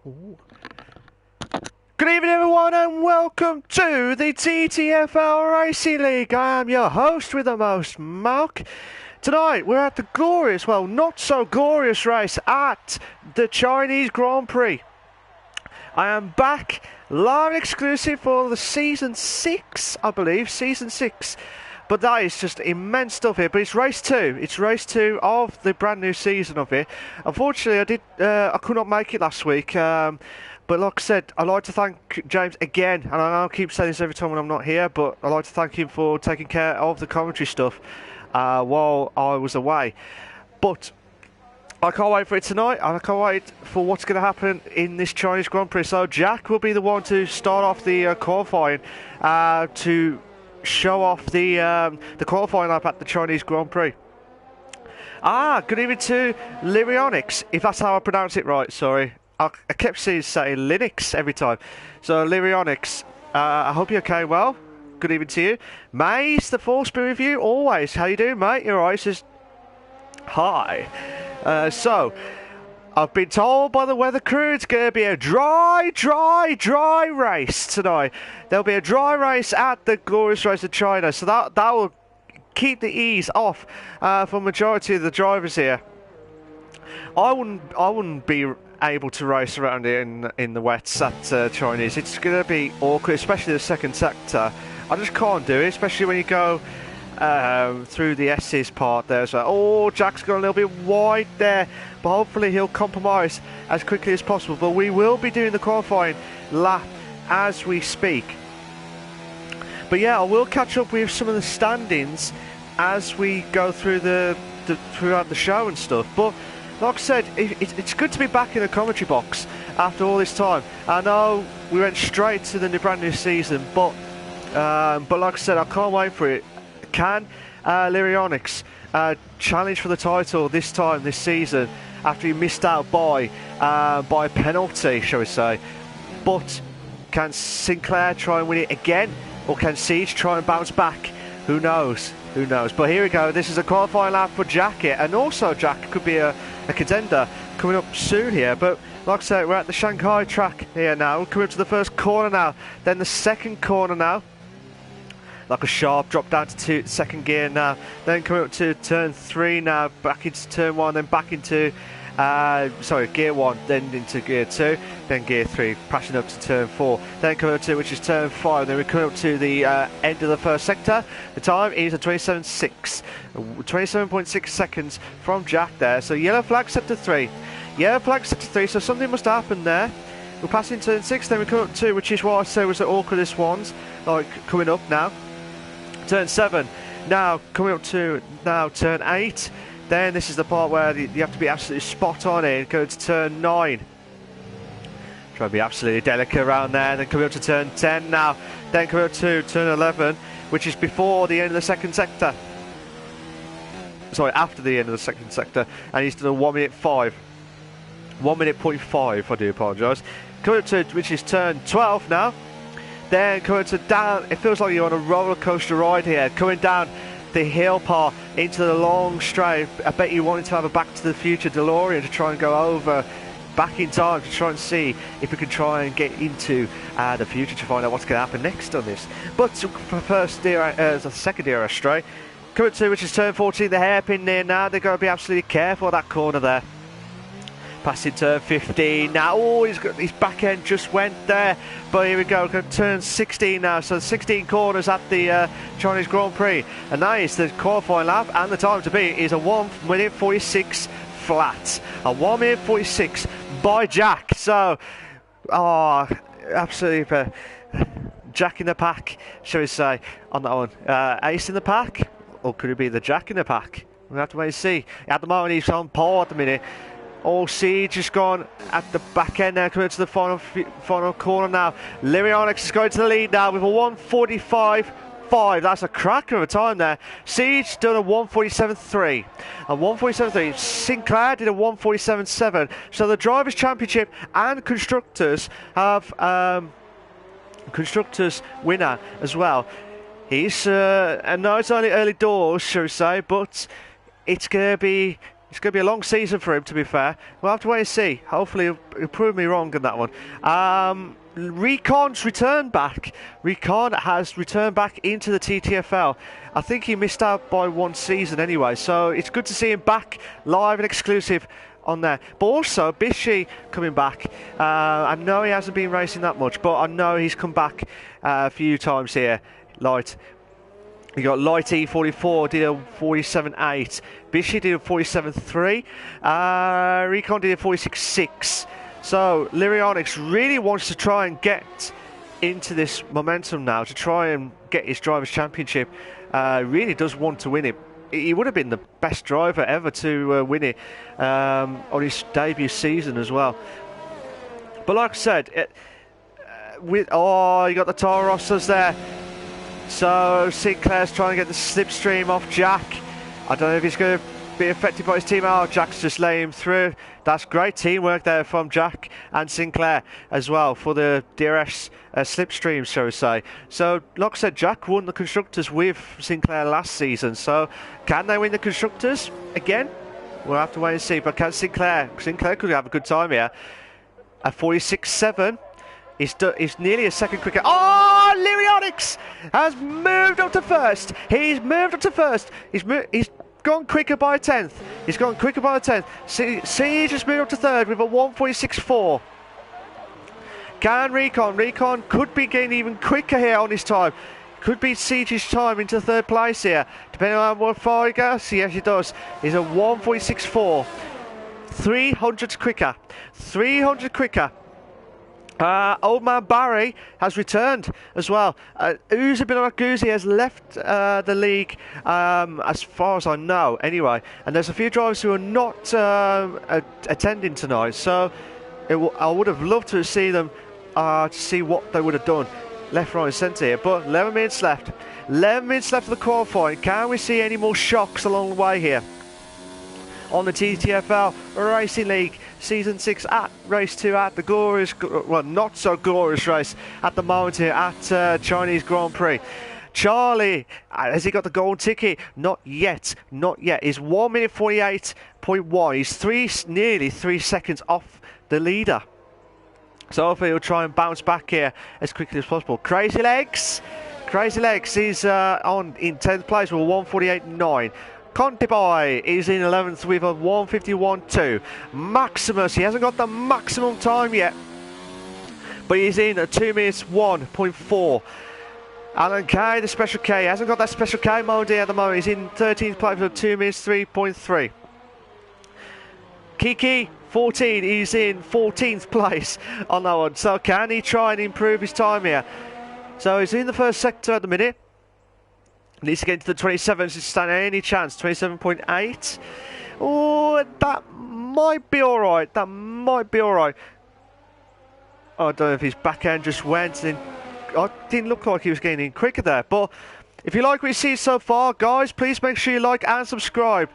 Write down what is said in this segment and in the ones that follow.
Ooh. Good evening everyone and welcome to the TTFL Racing League. I am your host with the most, Mark. Tonight we're at the glorious, well not so glorious race at the Chinese Grand Prix. I am back live and exclusive for the Season 6, I believe, Season 6. But that is just immense stuff here. But it's race 2. It's race 2 of the brand new season of it. Unfortunately, I could not make it last week. But like I said, I'd like to thank James again. And I know I keep saying this every time when I'm not here, but I'd like to thank him for taking care of the commentary stuff while I was away. But I can't wait for it tonight, and I can't wait for what's going to happen in this Chinese Grand Prix. So Jack will be the one to start off the qualifying to show off the qualifying lap at the Chinese Grand Prix. Good evening to Lyrionics, if that's how I pronounce it right, sorry. I kept saying Linux every time. So Lyrionics, I hope you're okay well. Good evening to you. Maze, the Force be with you, always. How you doing, mate? You're right, says hi. So, I've been told by the weather crew it's going to be a dry race tonight. There'll be a dry race at the glorious race of China, so that will keep the ease off for majority of the drivers here. I wouldn't be able to race around in the wets at Chinese. It's going to be awkward, especially the second sector. I just can't do it, especially when you go through the S's part there. So, oh, Jack's gone a little bit wide there, but hopefully he'll compromise as quickly as possible. But we will be doing the qualifying lap as we speak. But yeah, I will catch up with some of the standings as we go through throughout the show and stuff. But like I said, it's good to be back in the commentary box after all this time. I know we went straight to the brand new season, but like I said, I can't wait for it. Can Lyrionics challenge for the title this season after he missed out by a penalty, shall we say? But can Sinclair try and win it again, or can Siege try and bounce back? Who knows? Who knows? But here we go. This is a qualifying lap for Jack here, and also Jack could be a contender coming up soon here. But like I said, we're at the Shanghai track here now. We're coming up to the first corner now, then the second corner now. Like a sharp drop down to second gear now, then coming up to turn 3 now, back into turn 1, then back into gear 1, then into gear 2, then gear 3, passing up to turn 4, then coming up to which is turn 5, then we're coming up to the end of the first sector. The time is a 27.6 seconds from Jack there. So yellow flag set to 3, so something must happen there. We're passing turn 6, then we come up to, which is what I say was the awkwardest ones, like coming up now. Turn 7, now coming up to turn 8, then this is the part where you have to be absolutely spot on it, going to turn 9. Try to be absolutely delicate around there, then coming up to turn 10 now, then coming up to turn 11, which is before the end of the second sector. Sorry, after the end of the second sector, and he's done a 1 minute 5. 1 minute point 5, I do apologise. Coming up to, which is turn 12 now. Then coming to down, it feels like you're on a roller coaster ride here, coming down the hill part into the long straight. I bet you wanted to have a Back to the Future DeLorean to try and go over back in time to try and see if we can try and get into the future to find out what's going to happen next on this. But the second era straight, coming to which is turn 14, the hairpin near now. They've got to be absolutely careful of that corner there. Passing turn 15 now. Oh, his back end just went there. But here we go. Turn 16 now. So 16 corners at the Chinese Grand Prix. And that is the qualifying lap. And the time to beat is a 1 minute 46 flat. A 1 minute 46 by Jack. So, absolutely. Jack in the pack, shall we say, on that one. Ace in the pack? Or could it be the Jack in the pack? We'll have to wait and see. At the moment, he's on pole at the minute. All Siege just gone at the back end now, coming to the final corner now. Lyrionics is going to the lead now with a 1:45.5. That's a cracker of a time there. Siege done a 1:47.3. A 1:47.3. Sinclair did a 1:47.7. So the Drivers' Championship and Constructors have Constructors winner as well. He's I know it's only early doors, shall we say, but it's going to be It's going to be a long season for him, to be fair. We'll have to wait and see. Hopefully he'll prove me wrong on that one. Recon's returned back. Recon has returned back into the TTFL. I think he missed out by one season anyway, so it's good to see him back live and exclusive on there. But also Bishy coming back. I know he hasn't been racing that much, but I know he's come back a few times here. Light. You got Light E44 did a 47.8. Bishy did a 47.3. Recon did a 46.6. So Lyrionics really wants to try and get into this momentum now, to try and get his Drivers' Championship. Really does want to win it. He would have been the best driver ever to win it on his debut season as well. But like I said, you got the Toro Rossos there. So Sinclair's trying to get the slipstream off Jack. I don't know if he's going to be affected by his team. Oh, Jack's just laying him through. That's great teamwork there from Jack and Sinclair as well for the DRS slipstream, shall we say. So, like I said, Jack won the Constructors with Sinclair last season. So, can they win the Constructors again? We'll have to wait and see. But can Sinclair could have a good time here. At 46.7. He's nearly a second quicker. Oh, Lyrionics has moved up to first. He's moved up to first. He's gone quicker by a tenth. He's gone quicker by a tenth. Siege just moved up to third with a 146.4. Can Recon? Recon could be getting even quicker here on his time. Could beat Siege's time into third place here, depending on what far he goes. Yes, he does. He's a 146.4. 300 quicker. 300 quicker. Old man Barry has returned as well. Uzi Guzi has left the league, as far as I know, anyway. And there's a few drivers who are not attending tonight, so I would have loved to see them to see what they would have done, left, right, and centre here. But 11 minutes left. 11 minutes left of the qualifying. Can we see any more shocks along the way here on the TTFL Racing League Season 6 at Race 2 at the glorious, well, not so glorious race at the moment here at Chinese Grand Prix. Charlie, has he got the gold ticket? Not yet, not yet. He's 1 minute 48.1. He's nearly 3 seconds off the leader. So hopefully he'll try and bounce back here as quickly as possible. Crazy Legs is on in 10th place with a 148.9. Conte Boy is in 11th with a 151.2. Maximus, he hasn't got the maximum time yet, but he's in at 2 minutes 1.4. Alan Kay, the Special K, hasn't got that Special K mode here at the moment. He's in 13th place with 2 minutes 3.3. Kiki, 14, he's in 14th place on that one. So can he try and improve his time here? So he's in the first sector at the minute. Needs to get into the 27s to stand any chance. 27.8. Oh, that might be alright. That might be alright. I don't know if his back end just went and didn't look like he was getting in quicker there. But if you like what you see so far, guys, please make sure you like and subscribe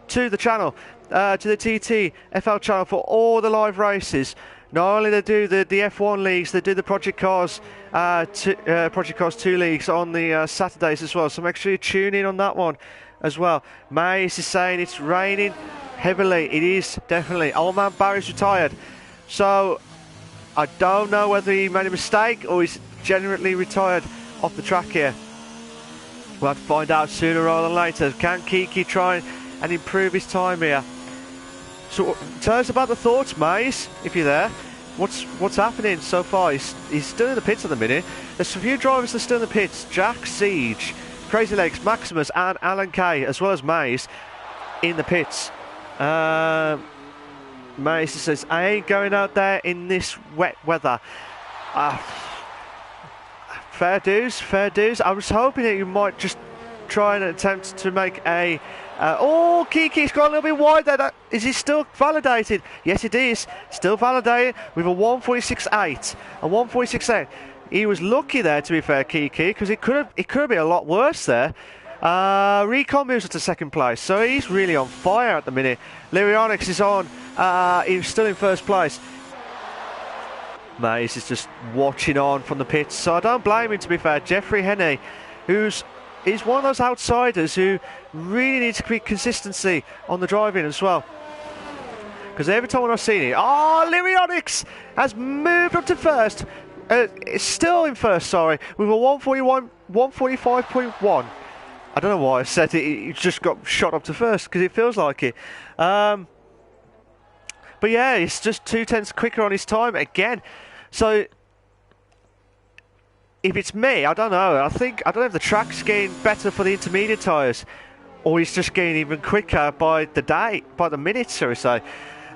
to the channel, to the TTFL channel for all the live races. Not only they do the F1 leagues, they do the Project Cars 2 leagues on the Saturdays as well. So make sure you tune in on that one as well. Mace is saying it's raining heavily. It is, definitely. Old man Barry's retired. So I don't know whether he made a mistake or he's genuinely retired off the track here. We'll have to find out sooner rather than later. Can Kiki try and improve his time here? So tell us about the thoughts, Mace, if you're there. What's happening so far? He's still in the pits at the minute. There's a few drivers that are still in the pits. Jack, Siege, Crazy Legs, Maximus and Alan Kay, as well as Mace, in the pits. Mace says, I ain't going out there in this wet weather. Fair dues, fair dues. I was hoping that you might just try and attempt to make a... oh, Kiki's got a little bit wide there. Is he still validated? Yes, it is. Still validated with a 146.8. A 146.8. He was lucky there, to be fair, Kiki, because it could have been a lot worse there. Recon moves up to second place, so he's really on fire at the minute. Lyrionics is on. He's still in first place. Mace is just watching on from the pits, so I don't blame him, to be fair. Jeffrey Henney, who's he's one of those outsiders who really needs to be consistency on the driving as well. Because every time I've seen it, Lyrionics has moved up to first. It's still in first, sorry, with a 145.1. I don't know why I said it. He just got shot up to first because it feels like it. But yeah, it's just 2/10 quicker on his time again. So if it's me, I don't know. I don't know if the track's getting better for the intermediate tyres, or he's just getting even quicker by the minute, shall we say.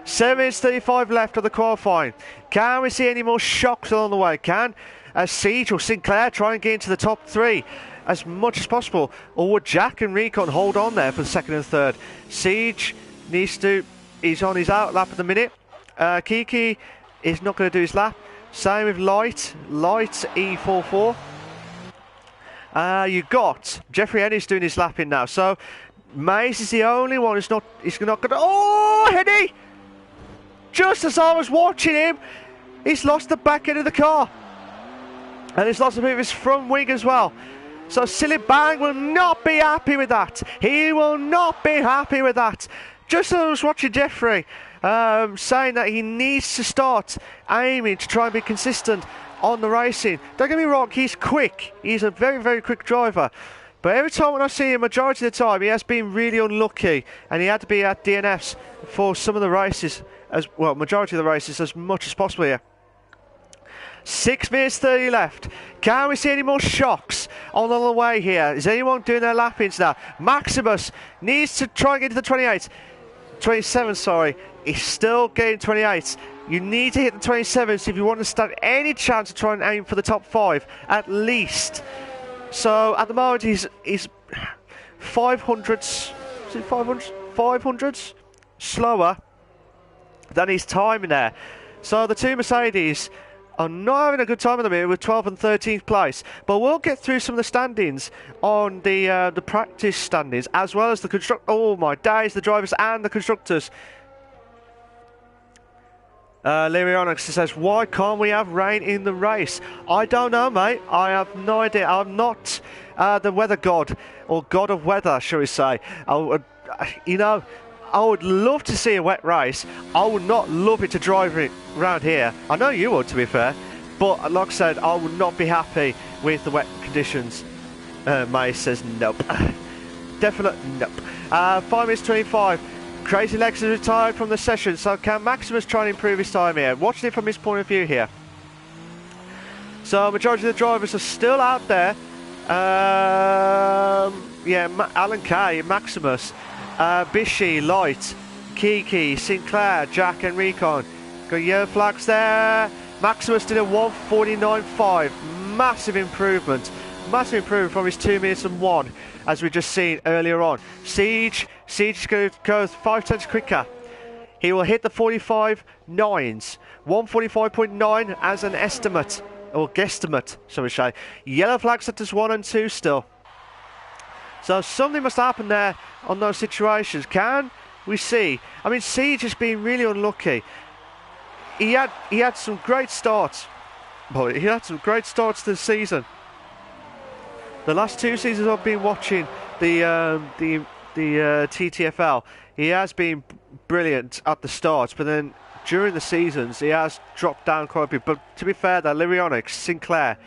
7 minutes 35 left of the qualifying. Can we see any more shocks along the way? As Siege or Sinclair try and get into the top 3 as much as possible, or would Jack and Recon hold on there for the second and third? Siege he's on his out lap at the minute. Kiki is not going to do his lap. Same with Light E44. You got Jeffrey Ennis doing his lap in now. So Mace is the only one who's not going to. Oh, Henny! Just as I was watching him, he's lost the back end of the car. And he's lost a bit of his front wing as well. So Silly Bang will not be happy with that. He will not be happy with that. Just as I was watching Jeffrey saying that he needs to start aiming to try and be consistent on the racing. Don't get me wrong, he's quick. He's a very, very quick driver. But every time when I see him, majority of the time, he has been really unlucky. And he had to be at DNFs for some of the races, majority of the races, as much as possible here. 6 minutes 30 left. Can we see any more shocks on the way here? Is anyone doing their lap-ins now? Maximus needs to try and get to the 27, sorry. He's still getting 28. You need to hit the 27s if you want to stand any chance to try and aim for the top 5, at least. So at the moment he's 500s, is it 500s slower than his time in there. So the two Mercedes are not having a good time at the minute with 12th and 13th place. But we'll get through some of the standings on the practice standings, as well as the oh my days, the drivers and the constructors. Lyrionics says, why can't we have rain in the race? I don't know, mate. I have no idea. I'm not the weather god, or god of weather, shall we say. I would love to see a wet race. I would not love it to drive it around here. I know you would, to be fair. But like I said, I would not be happy with the wet conditions. May says nope. Definite nope. 5 minutes 25. Crazy Legs is retired from the session, so can Maximus try and improve his time here? Watching it from his point of view here. So majority of the drivers are still out there. Alan Kay, Maximus, Bishi, Light, Kiki, Sinclair, Jack and Recon. Got yellow flags there. Maximus did a 1:49.5. Massive improvement from his 2 minutes and 1, as we just seen earlier on. Siege is going to go 5/10 quicker. He will hit the 45.9s, 1:45.9 as an estimate, or guesstimate, shall we say. Yellow flag sectors 1 and 2 still. So something must happen there on those situations. Can we see? I mean, Siege has been really unlucky. He had some great starts. Boy, he had some great starts this season. The last 2 seasons I've been watching the TTFL, he has been brilliant at the start, but then during the seasons he has dropped down quite a bit. But to be fair, though, Lyrionics, Sinclair,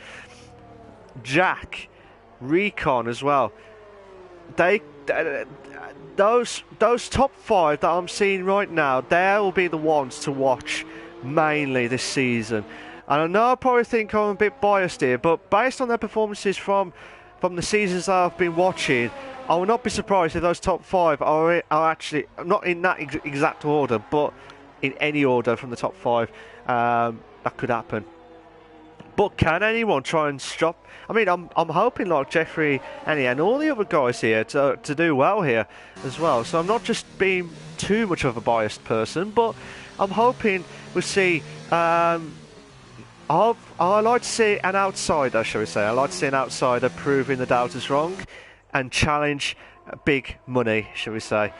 Jack, Recon as well, those top 5 that I'm seeing right now, they will be the ones to watch mainly this season. And I know I probably think I'm a bit biased here, but based on their performances from the seasons that I've been watching, I will not be surprised if those top 5 are actually not in that exact order, but in any order from the top 5. That could happen. But can anyone try and stop? I mean, I'm hoping like Jeffrey and all the other guys here to do well here as well. So I'm not just being too much of a biased person, but I'm hoping we'll see. I like to see an outsider, shall we say. I like to see an outsider proving the doubters wrong and challenge big money, shall we say,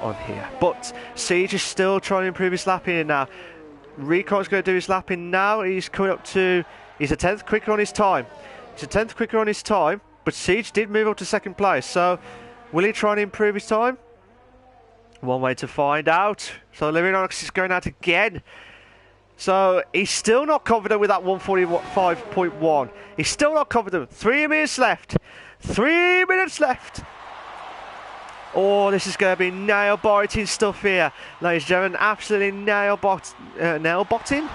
on here. But Siege is still trying to improve his lapping now. Recon's going to do his lapping now. He's coming up to... He's a 10th quicker on his time. But Siege did move up to second place, so will he try and improve his time? One way to find out. So Lirianox is going out again. So he's still not confident with that 145.1. He's still not confident. 3 minutes left. 3 minutes left. Oh, this is going to be nail-biting stuff here, ladies and gentlemen. Absolutely nail-biting.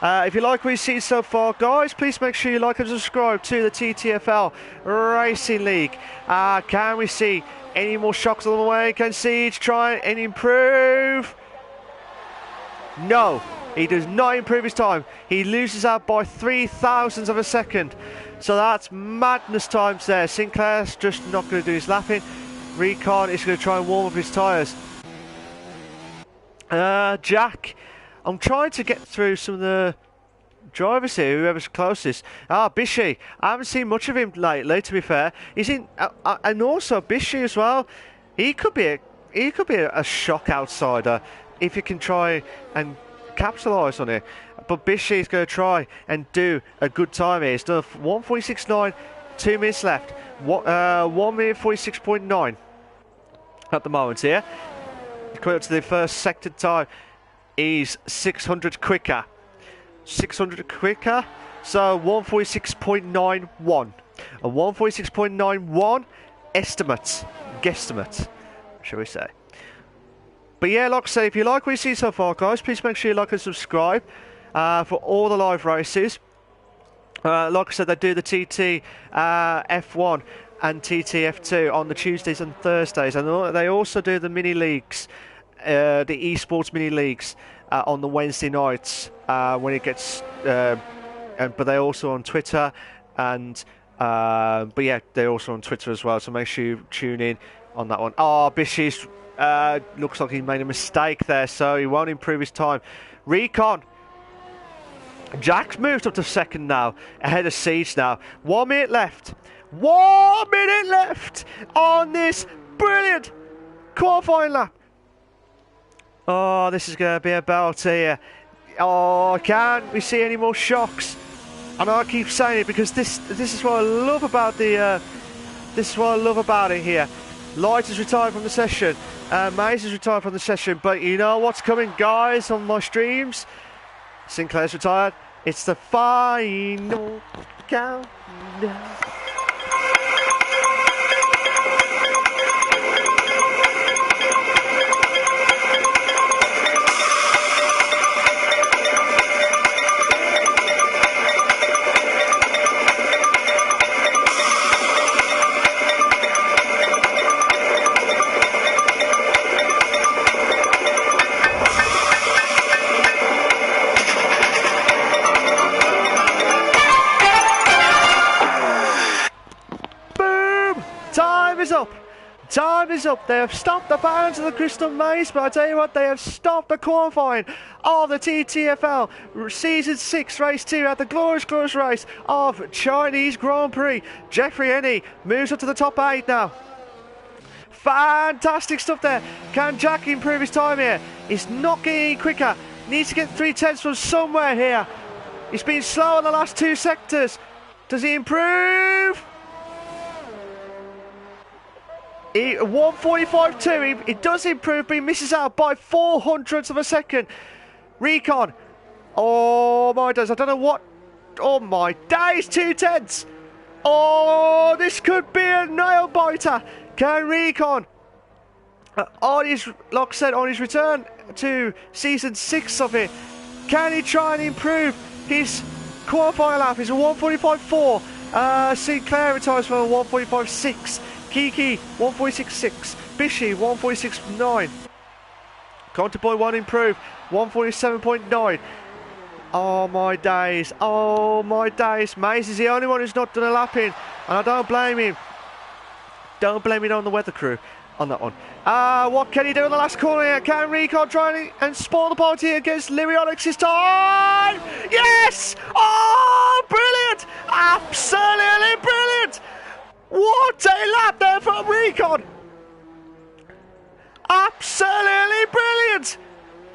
If you like what you've seen so far, guys, please make sure you like and subscribe to the TTFL Racing League. Can we see any more shocks on the way? Can Siege try and improve? No, he does not improve his time. He loses out by 0.003 of a second. So that's madness times there. Sinclair's just not going to do his lapping. Recon is going to try and warm up his tyres. Jack, I'm trying to get through some of the drivers here, whoever's closest. Bishy. I haven't seen much of him lately, to be fair. He's in, and also Bishy as well. He could be a shock outsider if you can try and capitalise on it. But Bishy is going to try and do a good time here. He's done 1:46.9, 2 minutes left. 1 minute 46.9 at the moment here. Coming up to the first sector time. He's 600 quicker. 600 quicker. So 1:46.91. A 1:46.91 estimate. Guesstimate, shall we say. But yeah, like I said, if you like what you see so far, guys, please make sure you like and subscribe for all the live races. Like I said, they do the TT F1 and TT F2 on the Tuesdays and Thursdays, and they also do the mini leagues, the esports mini leagues on the Wednesday nights when it gets. But they're also on Twitter, and but yeah, they're also on Twitter as well. So make sure you tune in on that one. Oh, Bishy's looks like he made a mistake there, so he won't improve his time. Recon. Jack's moved up to second now, ahead of Siege now. 1 minute left. 1 minute left on this brilliant qualifying lap. Oh, this is going to be a belt here. Oh, can't we see any more shocks? I know I keep saying it because this is what I love about the this is what I love about it here. Light is retired from the session. Maze is retired from the session, but you know what's coming, guys, on my streams? Sinclair's retired. It's the final countdown. Time is up. They have stopped the bounds of the Crystal Maze, but I tell you what, they have stopped the qualifying of the TTFL Season 6 Race 2 at the glorious race of Chinese Grand Prix. Jeffrey Ennie moves up to the top 8 now. Fantastic stuff there. Can Jack improve his time here? He's not getting any quicker. Needs to get 3/10 from somewhere here. He's been slow in the last 2 sectors. Does he improve? 1:45.2, he does improve, but he misses out by 0.04 of a second. Recon. Oh my days, I don't know what. Oh my days, 2/10. Oh, this could be a nail biter. Can Recon, on his, like I said, on his return to season 6 of it, can he try and improve his qualifying lap? It's a 1:45.4. Sinclair retires for a 1:45.6. Kiki 1:46.6, Bishy 1:46.9, Counter Boy 1 improve 1:47.9. Oh my days, oh my days. Maze is the only one who's not done a lap in, and I don't blame him. Don't blame it on the weather crew on that one. What can he do in the last corner here? Can Recon try and spoil the party against Lirionyx this time? Yes! Oh, brilliant! Absolutely brilliant! What a lap there from Recon! Absolutely brilliant!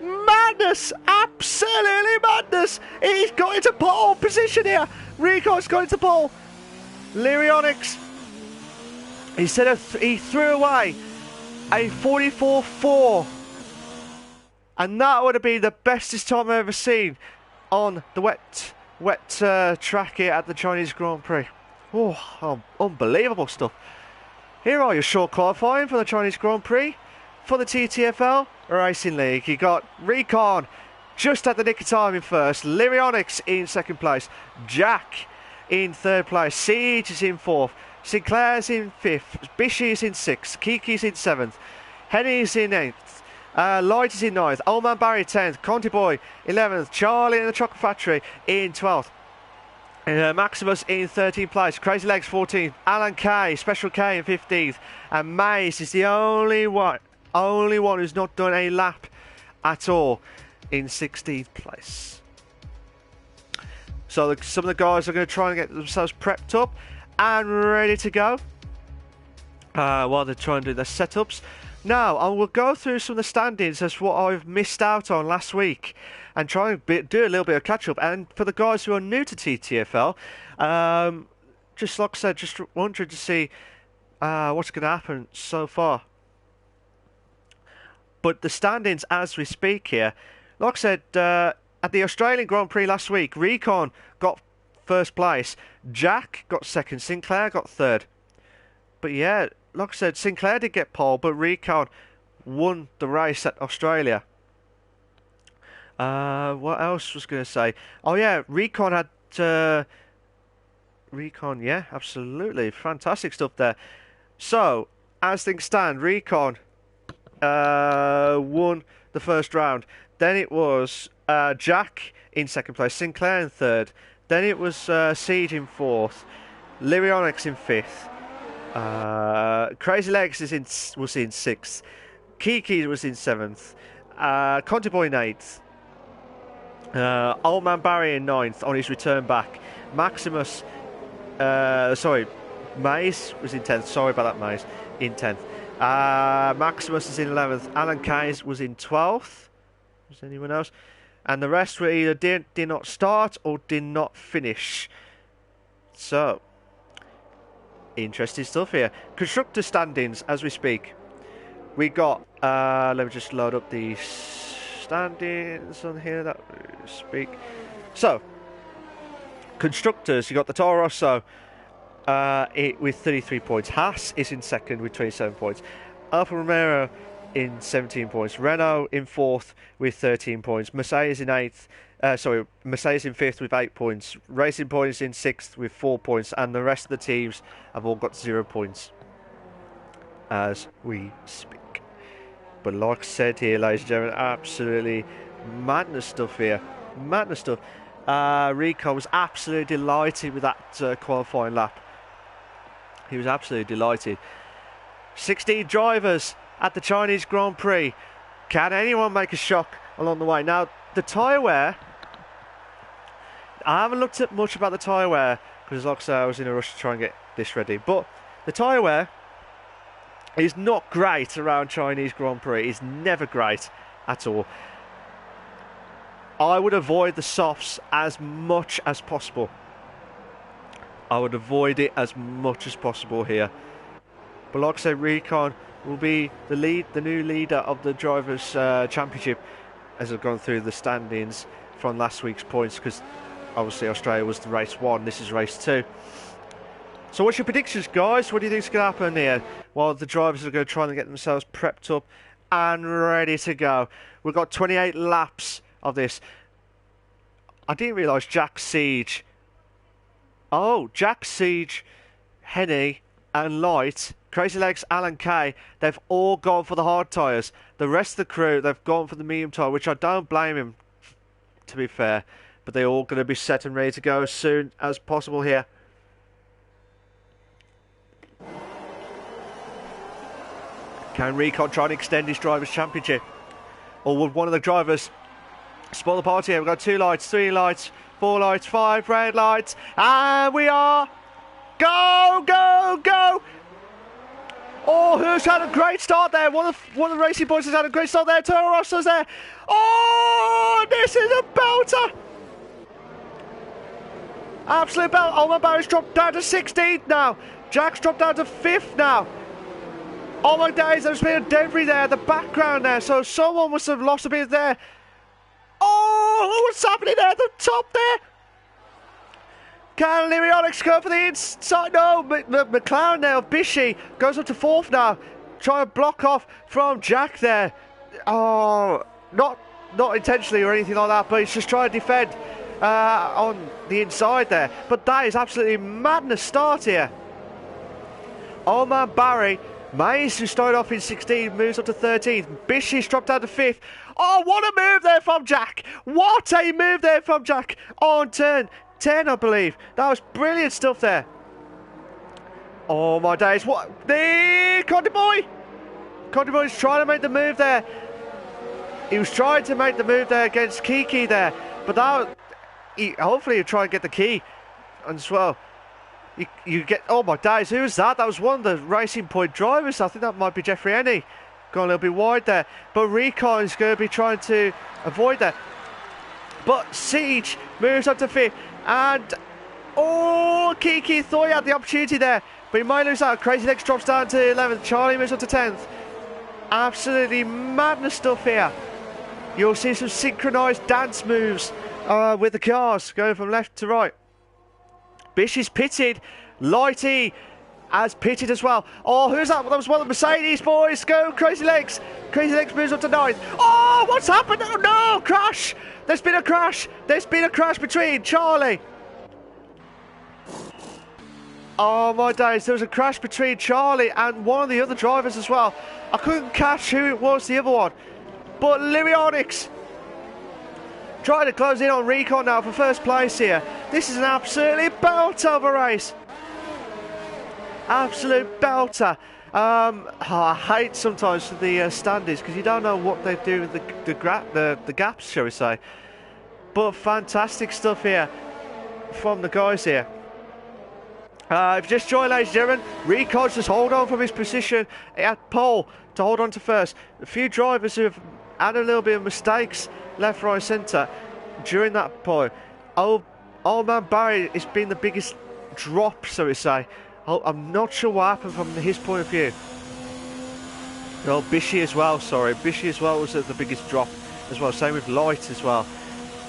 Madness! Absolutely madness! He's got into pole position here! Recon's got into pole. Lyrionics, he threw away a 44.4, and that would have been the bestest time I've ever seen on the wet track here at the Chinese Grand Prix. Oh, unbelievable stuff. Here are your short qualifying for the Chinese Grand Prix for the TTFL Racing League. You got Recon just at the nick of time in first, Lyrionics in second place, Jack in third place, Siege is in fourth, Sinclair's in fifth, Bishy's in sixth, Kiki's in seventh, Henny's in eighth, Light is in ninth, Old Man Barry 10th, Conti Boy 11th, Charlie in the Chocolate Factory in 12th, Maximus in 13th place, Crazy Legs 14th, Alan K, Special K in 15th, and Maze is the only one who's not done a lap at all in 16th place. So some of the guys are going to try and get themselves prepped up and ready to go while they're trying to do their setups. Now, I will go through some of the standings as what I've missed out on last week and try and do a little bit of catch-up. And for the guys who are new to TTFL, just like I said, just wondering to see what's going to happen so far. But the standings as we speak here, like I said, at the Australian Grand Prix last week, Recon got first place, Jack got second, Sinclair got third. But yeah, like I said, Sinclair did get pole, but Recon won the race at Australia. What else was going to say? Oh yeah, Recon had... Recon, yeah, absolutely. Fantastic stuff there. So, as things stand, Recon won the first round. Then it was Jack in second place, Sinclair in third. Then it was Siege in fourth, Lyrionics in fifth. Crazy Legs was in sixth. Kiki was in seventh. Conti Boy in eighth. Old Man Barry in ninth on his return back. Maximus, Maze was in 10th. Sorry about that, Maze. In 10th. Maximus is in 11th. Alan Keyes was in 12th. Was anyone else? And the rest were either did not start or did not finish. So, interesting stuff here. Constructor standings as we speak. We got, let me just load up the standings on here that we speak. So, constructors, you got the Toro Rosso with 33 points. Haas is in second with 27 points. Alfa Romeo in 17 points. Renault in fourth with 13 points. Mercedes in Mercedes in fifth with 8 points. Racing Point is in sixth with 4 points, and the rest of the teams have all got 0 points as we speak. But like I said here, ladies and gentlemen, absolutely madness stuff here. Madness stuff. Rico was absolutely delighted with that qualifying lap. He was absolutely delighted. 16 drivers at the Chinese Grand Prix. Can anyone make a shock along the way? Now, the tyre wear, I haven't looked at much about the tyre wear because, like I said, I was in a rush to try and get this ready. But the tyre wear is not great around Chinese Grand Prix. It's never great at all. I would avoid the softs as much as possible. I would avoid it as much as possible here. But like I said, Recon will be the new leader of the Drivers' Championship as I've gone through the standings from last week's points, because obviously Australia was the race 1, this is race 2. So what's your predictions, guys? What do you think is going to happen here while the drivers are going to try and get themselves prepped up and ready to go? We've got 28 laps of this. I didn't realise Jack Siege, Henny and Light, Crazy Legs, Alan K, they've all gone for the hard tyres. The rest of the crew, they've gone for the medium tyre, which I don't blame him, to be fair. But they're all going to be set and ready to go as soon as possible here. Can Recon try and extend his Drivers' Championship? Or would one of the drivers spoil the party here? We've got 2 lights, 3 lights, 4 lights, 5 red lights, and we are... Go, go, go! Oh, who's had a great start there? One of the Racing Boys has had a great start there. Toro Rosso's there. Oh, this is a belter! Absolute belt. Oh, my Barry's dropped down to 16th now. Jack's dropped down to 5th now. Oh my days, there's been a debris there in the background there, so someone must have lost a bit there. Oh, what's happening there at the top there? Can Lyrionics go for the inside? No, McLaren now, Bishy goes up to 4th now. Try and block off from Jack there. Oh, not intentionally or anything like that, but he's just trying to defend on the inside there. But that is absolutely madness start here. Oh man, Barry. Mays, who started off in 16th, moves up to 13th. Bishy's dropped down to 5th. Oh, what a move there from Jack. What a move there from Jack on turn 10, I believe. That was brilliant stuff there. Oh, my days. What? The Conti Boy. Conti Boy's trying to make the move there. He was trying to make the move there against Kiki there. But that, hopefully he'll try and get the key as well. You get, oh my days, who was that? That was one of the Racing Point drivers. I think that might be Jeffrey Ennie. Gone a little bit wide there. But Recon is going to be trying to avoid that. But Siege moves up to 5th. And, oh, Kiki thought he had the opportunity there. But he might lose out. Crazy Legs drops down to 11th. Charlie moves up to 10th. Absolutely madness stuff here. You'll see some synchronised dance moves with the cars going from left to right. Bish is pitted. Lighty has pitted as well. Oh, who's that? That was one of the Mercedes boys. Go, Crazy Legs. Crazy Legs moves up to 9th. Oh, what's happened? Oh, no, crash. There's been a crash. There's been a crash between Charlie. Oh, my days. There was a crash between Charlie and one of the other drivers as well. I couldn't catch who it was, the other one. But Lyrionics trying to close in on Recon now for first place here. This is an absolutely belter of a race. Absolute belter. I hate sometimes the standings because you don't know what they do with the gaps, shall we say. But fantastic stuff here from the guys here. If you just joined, ladies and gentlemen, Recon's just hold on from his position at pole to hold on to first. A few drivers who have had a little bit of mistakes left, right, centre during that point. Old man Barry has been the biggest drop, so to say. I'm not sure what happened from his point of view. Oh, Bishy as well, sorry. Bishy as well was the biggest drop as well. Same with Light as well.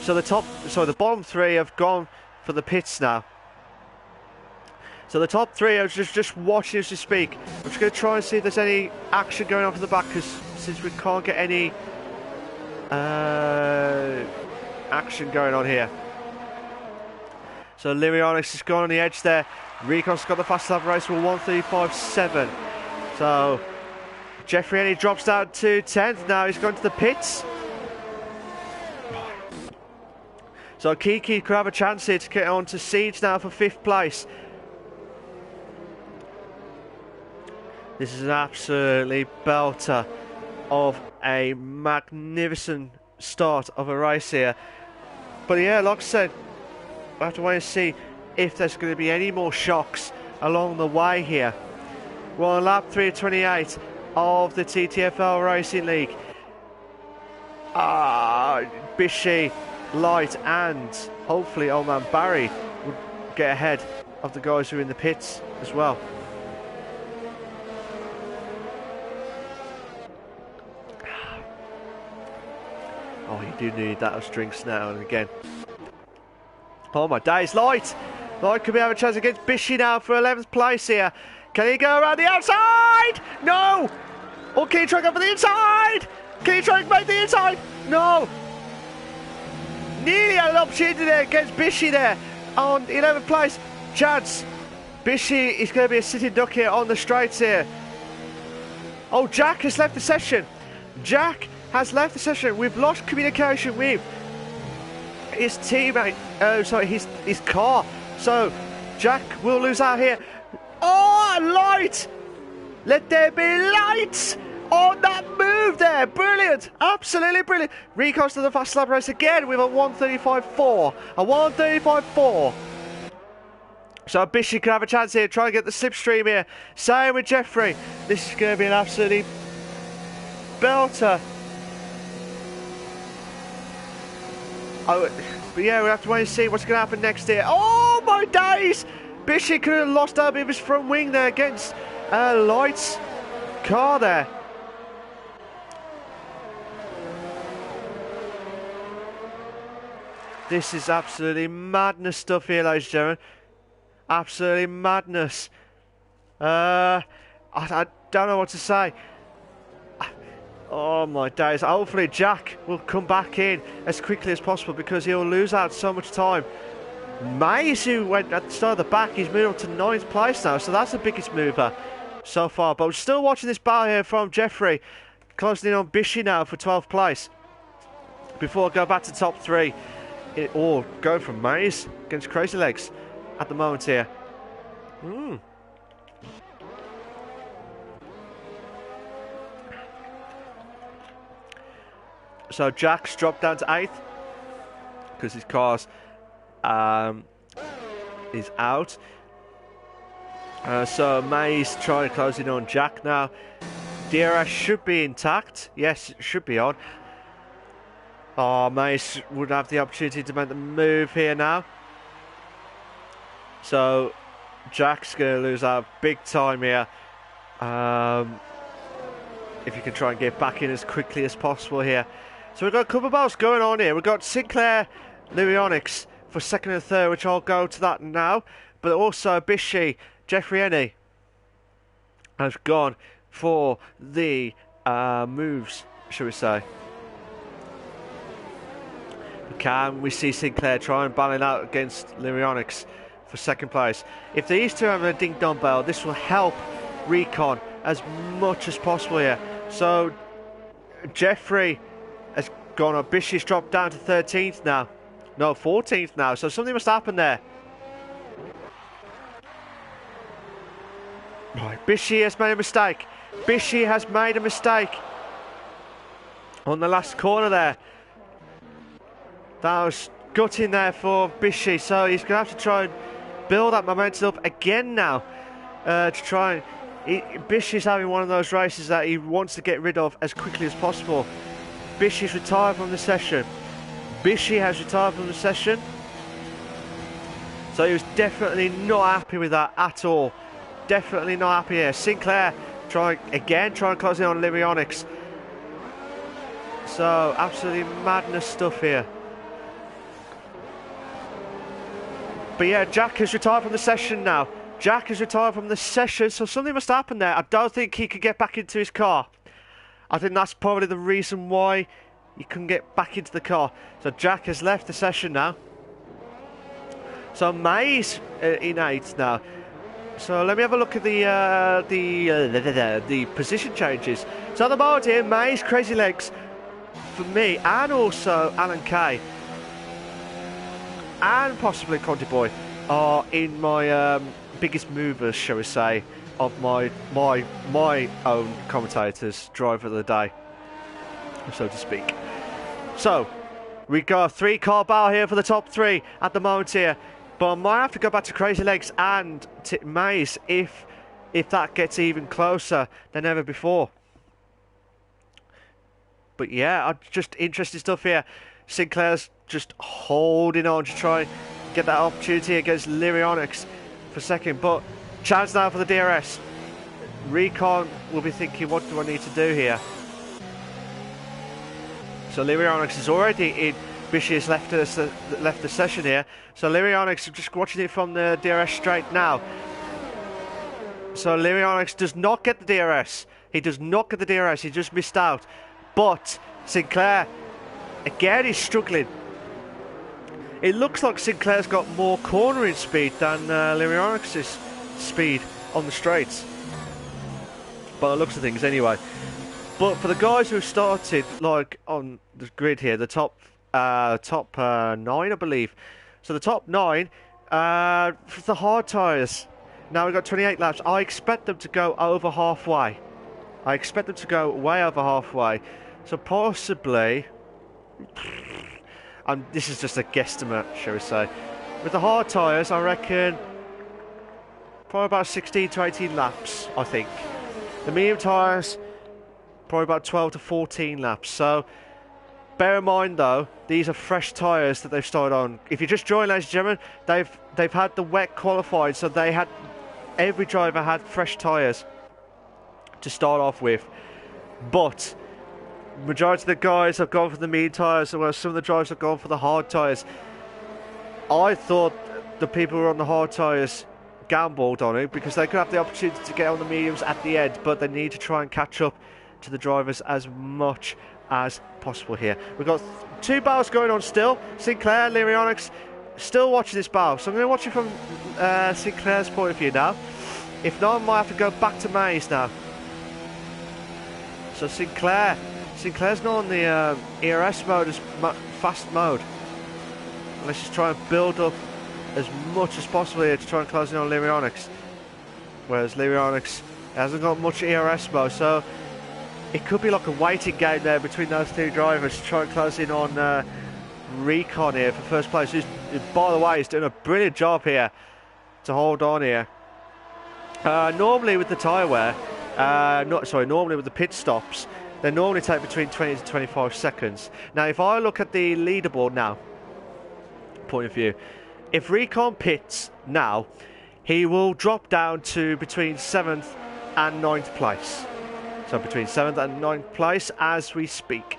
So the bottom three have gone for the pits now. So the top three, I was just watching as we speak. I'm just going to try and see if there's any action going on from the back, because since we can't get any action going on here. So Lyrionics has gone on the edge there. Recon's got the fastest lap race with 1:35.7. So Jeffrey Ennie drops down to 10th now. He's gone to the pits. So Kiki could have a chance here to get on to Siege now for 5th place. This is an absolutely belter of a magnificent start of a race here. But yeah, like I said, we'll have to wait and see if there's going to be any more shocks along the way here. We're on lap 3:28 of the TTFL Racing League. Bishy, Light and hopefully old man Barry would get ahead of the guys who are in the pits as well. Oh, you do need that as drinks now and again. Oh my days, Light! Light could be having a chance against Bishy now for 11th place here. Can he go around the outside? No! Or can he try to go for the inside? Can he try to make the inside? No! Nearly had an opportunity there against Bishy there on 11th place. Chance. Bishy is going to be a sitting duck here on the straights here. Oh, Jack has left the session. Jack has left the session. We've lost communication with his teammate, his car. So Jack will lose out here. Oh, light! Let there be light on that move there. Brilliant, absolutely brilliant. Recon's to the fast lap race again with a 1:35.4. A 1:35.4. So Bishy can have a chance here, try and get the slipstream here. Same with Jeffrey. This is going to be an absolutely belter. Oh, but yeah, we'll have to wait and see what's going to happen next here. Oh, Oh my days! Bishy could have lost a bit of his front wing there against Light's car there. This is absolutely madness stuff here, ladies and gentlemen. Absolutely madness. I don't know what to say. Oh my days. Hopefully Jack will come back in as quickly as possible because he'll lose out so much time. Mays, who went at the start of the back, he's moved up to 9th place now, so that's the biggest mover so far. But we're still watching this battle here from Jeffrey, closing in on Bishy now for 12th place. Before I go back to top 3, or go from Mays against Crazy Legs at the moment here. So Jack's dropped down to 8th because his car's is out. So Mays trying to close in on Jack now. DRS should be intact. Yes, it should be on. Oh, Mays would have the opportunity to make the move here now. So Jack's going to lose out big time here. If you can try and get back in as quickly as possible here. So we've got a couple of battles going on here. We've got Sinclair, Lyrionics for 2nd and 3rd, which I'll go to that now. But also Bishy, Jeffrey Ennie has gone for the moves, shall we say. Can we see Sinclair try and battle out against Lyrionics for 2nd place? If these two have a ding-dong bell, this will help Recon as much as possible here. So Jeffrey has gone up. Bishy's dropped down to 13th now. No, 14th now. So something must happen there. Right, Bishy has made a mistake. Bishy has made a mistake on the last corner there. That was gutting there for Bishy. So he's going to have to try and build that momentum up again now to try and... Bishy's having one of those races that he wants to get rid of as quickly as possible. Bishy's retired from the session. Bishy has retired from the session. So he was definitely not happy with that at all. Definitely not happy here. Sinclair trying to close in on Lyrionics. So absolutely madness stuff here. But yeah, Jack has retired from the session now. Jack has retired from the session, so something must happen there. I don't think he could get back into his car. I think that's probably the reason why he couldn't get back into the car. So Jack has left the session now. So Mays in 8th now. So let me have a look at the position changes. So at the moment here, Mays, Crazy Legs for me, and also Alan Kay, and possibly Conti Boy are in my biggest movers, shall we say, of my own commentators, driver of the day, so to speak. So we got a 3-car battle here for the top 3 at the moment here. But I might have to go back to Crazy Legs and Mays if that gets even closer than ever before. But yeah, just interesting stuff here. Sinclair's just holding on to try and get that opportunity against Lyrionics for 2nd. But chance now for the DRS. Recon will be thinking, what do I need to do here? So Lyrionics is already in. Bishy has left the session here. So Lyrionics, just watching it from the DRS straight now. So Lyrionics does not get the DRS. He does not get the DRS. He just missed out. But Sinclair, again, he's struggling. It looks like Sinclair's got more cornering speed than Lyrionics' speed on the straights. By the looks of things, anyway. But for the guys who started, like, on the grid here, the top 9, I believe. So the top 9 for the hard tyres. Now we've got 28 laps. I expect them to go over halfway. I expect them to go way over halfway. So possibly, this is just a guesstimate, shall we say. With the hard tyres, I reckon probably about 16 to 18 laps, I think. The medium tyres, probably about 12 to 14 laps. So Bear in mind though, these are fresh tyres that they've started on. If you just joined, ladies and gentlemen, they've had the wet qualified, so every driver had fresh tyres to start off with. But majority of the guys have gone for the medium tyres, whereas some of the drivers have gone for the hard tyres. I thought the people who were on the hard tyres gambled on it because they could have the opportunity to get on the mediums at the end, but they need to try and catch up to the drivers as much as possible here. We've got 2 battles going on still. Sinclair, Lyrionics, still watching this battle. So I'm going to watch it from Sinclair's point of view now. If not, I might have to go back to Maze now. So Sinclair's not on the ERS mode as fast mode. Let's just try and build up as much as possible here to try and close in on Lyrionics. Whereas Lyrionics hasn't got much ERS mode, so it could be like a waiting game there between those 2 drivers to try and close in on Recon here for first place. Who's, by the way, is doing a brilliant job here to hold on here. Normally with the tyre wear, normally with the pit stops, they normally take between 20 to 25 seconds. Now, if I look at the leaderboard now, point of view, if Recon pits now, he will drop down to between 7th and 9th place. So between 7th and 9th place as we speak.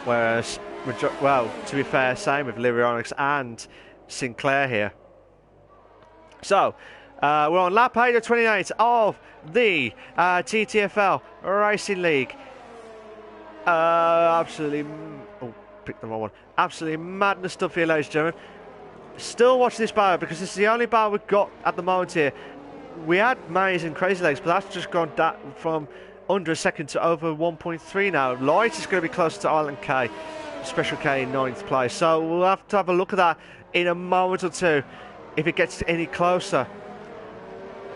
Whereas, well, to be fair, same with Lyrionics and Sinclair here. So, we're on lap 8 of 28 of the TTFL Racing League. Absolutely, oh, picked the wrong one. Absolutely madness stuff here, ladies and gentlemen. Still watching this battle because this is the only battle we've got at the moment here. We had Maze and Crazy Legs, but that's just gone from under a second to over 1.3 now. Light is going to be close to Island K, Special K in 9th place. So we'll have to have a look at that in a moment or two if it gets any closer.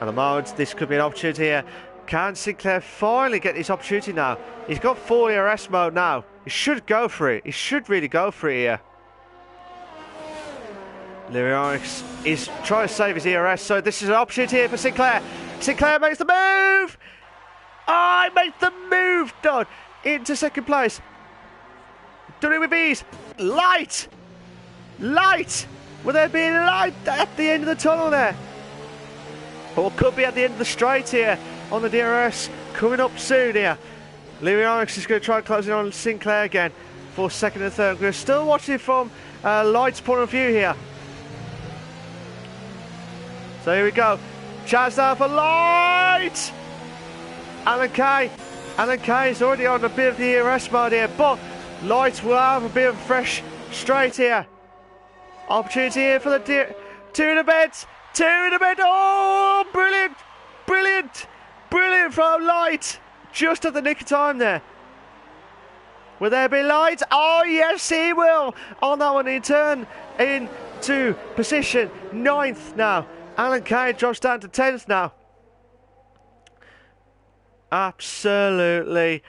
At the moment, this could be an opportunity here. Can Sinclair finally get this opportunity now? He's got full ERS mode now. He should go for it. He should really go for it here. Lyrionics is trying to save his ERS, so this is an opportunity here for Sinclair. Sinclair makes the move! Oh, he makes the move, Don, into 2nd place. Done it with ease. Light! Light! Will there be light at the end of the tunnel there? Or could be at the end of the straight here on the DRS. Coming up soon here. Lyrionics is going to try and close in on Sinclair again for 2nd and 3rd. We're still watching from Light's point of view here. So here we go. Chance down for Light! Alan Kay is already on a bit of the ERS mode here, but Light will have a bit of fresh straight here. Opportunity here for the 2 in the beds. 2 in the bed. Oh, brilliant! Brilliant! Brilliant from Light. Just at the nick of time there. Will there be Light? Oh, yes, he will. On that one, he turn into position 9th now. Alan Kay drops down to 10th now. Absolutely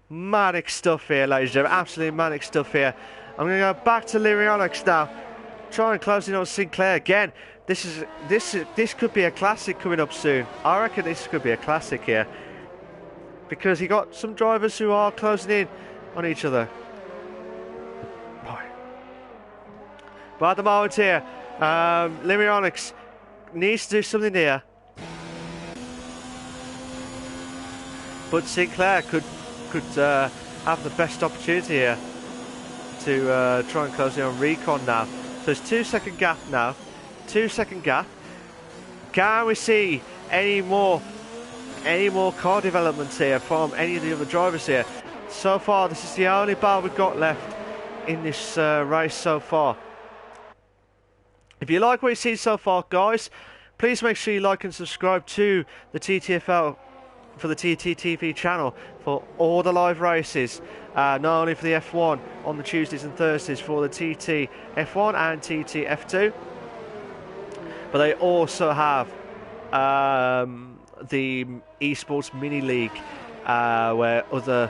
manic stuff here, ladies and gentlemen. Absolutely manic stuff here. I'm going to go back to Lyrionics now. Try and close in on Sinclair again. This could be a classic coming up soon. I reckon this could be a classic here. Because you got some drivers who are closing in on each other. But at the moment here, Lyrionics needs to do something here. But Sinclair could have the best opportunity here to try and close in on Recon now. So it's 2-second gap now. 2-second gap. Can we see any more car developments here from any of the other drivers here? So far, this is the only battle we've got left in this race so far. If you like what you've seen so far, guys, please make sure you like and subscribe to the TTFL for the TTTV channel for all the live races, not only for the F1 on the Tuesdays and Thursdays for the TT F1 and TT F2, but they also have the Esports Mini League, where other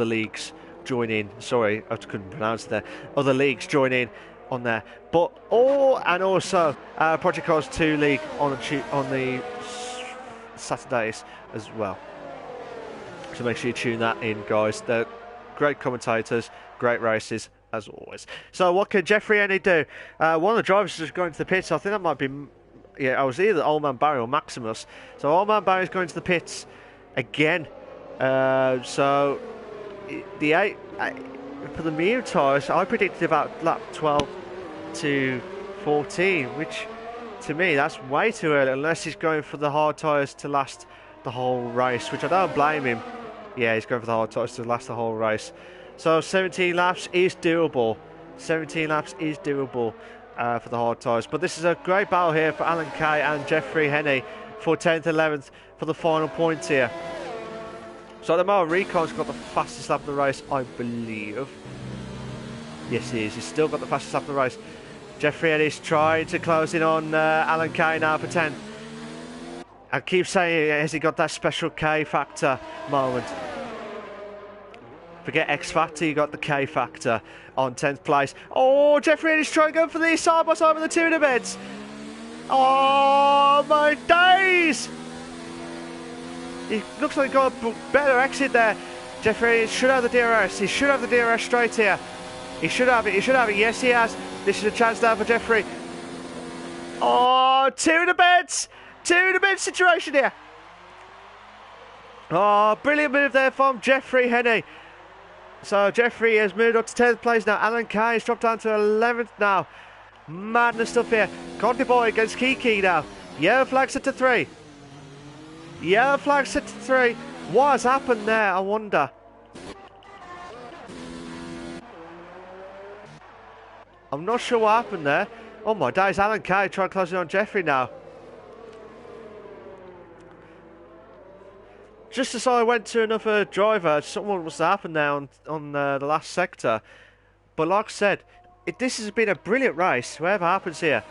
leagues join in. Sorry, I couldn't pronounce it there. Other leagues join in on there, but also Project Cars 2 League on the Saturdays as well. So make sure you tune that in, guys. They're great commentators, great races, as always. So what can Jeffrey Henny do? One of the drivers is just going to the pits. I think that might be... Yeah, I was either Old Man Barry or Maximus. So Old Man Barry's going to the pits again. So the 8... for the medium tyres, I predicted about lap 12 to 14, which to me that's way too early, unless he's going for the hard tyres to last the whole race, which I don't blame him. Yeah, he's going for the hard tyres to last the whole race. So 17 laps is doable. 17 laps is doable for the hard tyres. But this is a great battle here for Alan Kay and Jeffrey Henny for 10th, 11th for the final points here. So at the moment, Recon's got the fastest lap of the race, I believe. Yes, he is. He's still got the fastest lap of the race. Jeffrey Henny's trying to close in on Alan Kay now for 10th. I keep saying, has he got that special K factor moment? Forget X factor, you got the K factor on 10th place. Oh, Jeffrey Henny's trying to go for the side by side with the tuna beds. Oh my days! He looks like he got a better exit there. Jeffrey should have the DRS. He should have the DRS straight here. He should have it. He should have it. Yes, he has. This is a chance now for Jeffrey. Oh, two in the beds. Two in the bed situation here. Oh, brilliant move there from Jeffrey Henny. So Jeffrey has moved up to 10th place now. Alan Kay has dropped down to 11th now. Madness stuff here. Conti Boy against Kiki now. Yellow flag set to 3. Yellow flag set to 3. What has happened there, I wonder? I'm not sure what happened there. Oh my days, Alan Kay trying to close in on Jeffrey now. Just as I went to another driver, something must have happened there on the last sector. But like I said, this has been a brilliant race, whatever happens here.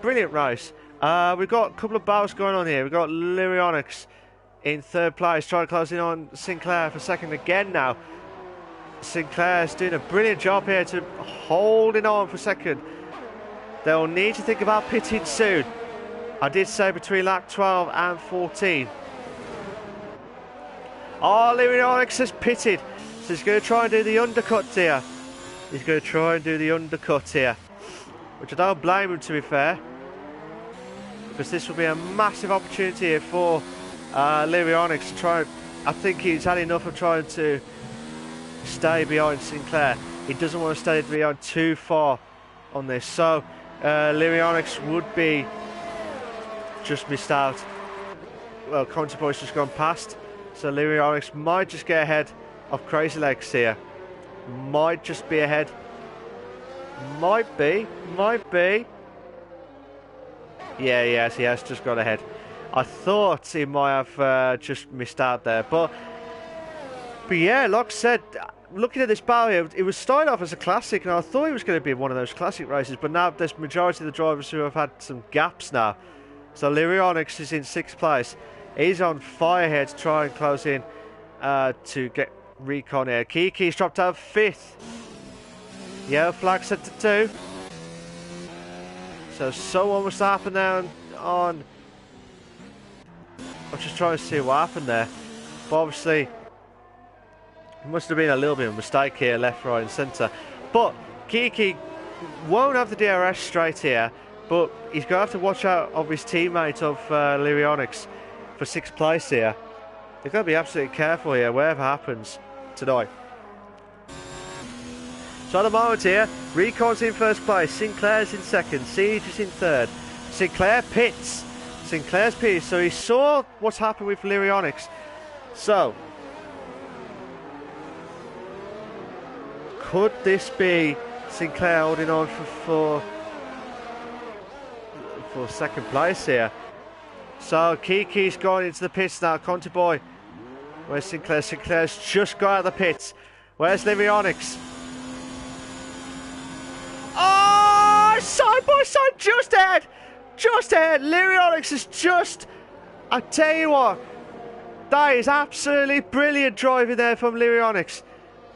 Brilliant race. We've got a couple of battles going on here. We've got Lyrionics in 3rd place, trying to close in on Sinclair for 2nd again now. Sinclair's doing a brilliant job here to holding on for 2nd. They'll need to think about pitting soon. I did say between lap 12 and 14. Oh, Lyrionics has pitted. So he's going to try and do the undercut here. He's going to try and do the undercut here. Which I don't blame him, to be fair. Because this will be a massive opportunity here for Lyrionics to try. I think he's had enough of trying to stay behind Sinclair. He doesn't want to stay behind too far on this. So Lyrionics would be just missed out. Well, Conti Boy's just gone past. So Lyrionics might just get ahead of Crazy Legs here. Might just be ahead. Might be. Yeah, yes, he has just got ahead. I thought he might have just missed out there. But yeah, like I said, looking at this battle here, it was starting off as a classic, and I thought it was going to be one of those classic races, but now there's majority of the drivers who have had some gaps now. So Lyrionics is in 6th place. He's on fire here to try and close in to get Recon here. Kiki's dropped out 5th. Yellow flag set to 2. So someone must happen there on... I'm just trying to see what happened there. But obviously, it must have been a little bit of a mistake here, left, right and centre. But Kiki won't have the DRS straight here, but he's going to have to watch out of his teammate of Lyrionics for 6th place here. They've got to be absolutely careful here, whatever happens tonight. So at the moment here, Recon's in 1st place, Sinclair's in 2nd, Siege is in 3rd. Sinclair pits. Sinclair's pits, so he saw what's happened with Lyrionics. So, could this be Sinclair holding on for 2nd place here? So Kiki's gone into the pits now. Conti Boy. Where's Sinclair? Sinclair's just got out of the pits. Where's Lyrionics? Oh, side by side, just ahead. Just ahead. Lyrionics is just... I tell you what, that is absolutely brilliant driving there from Lyrionics.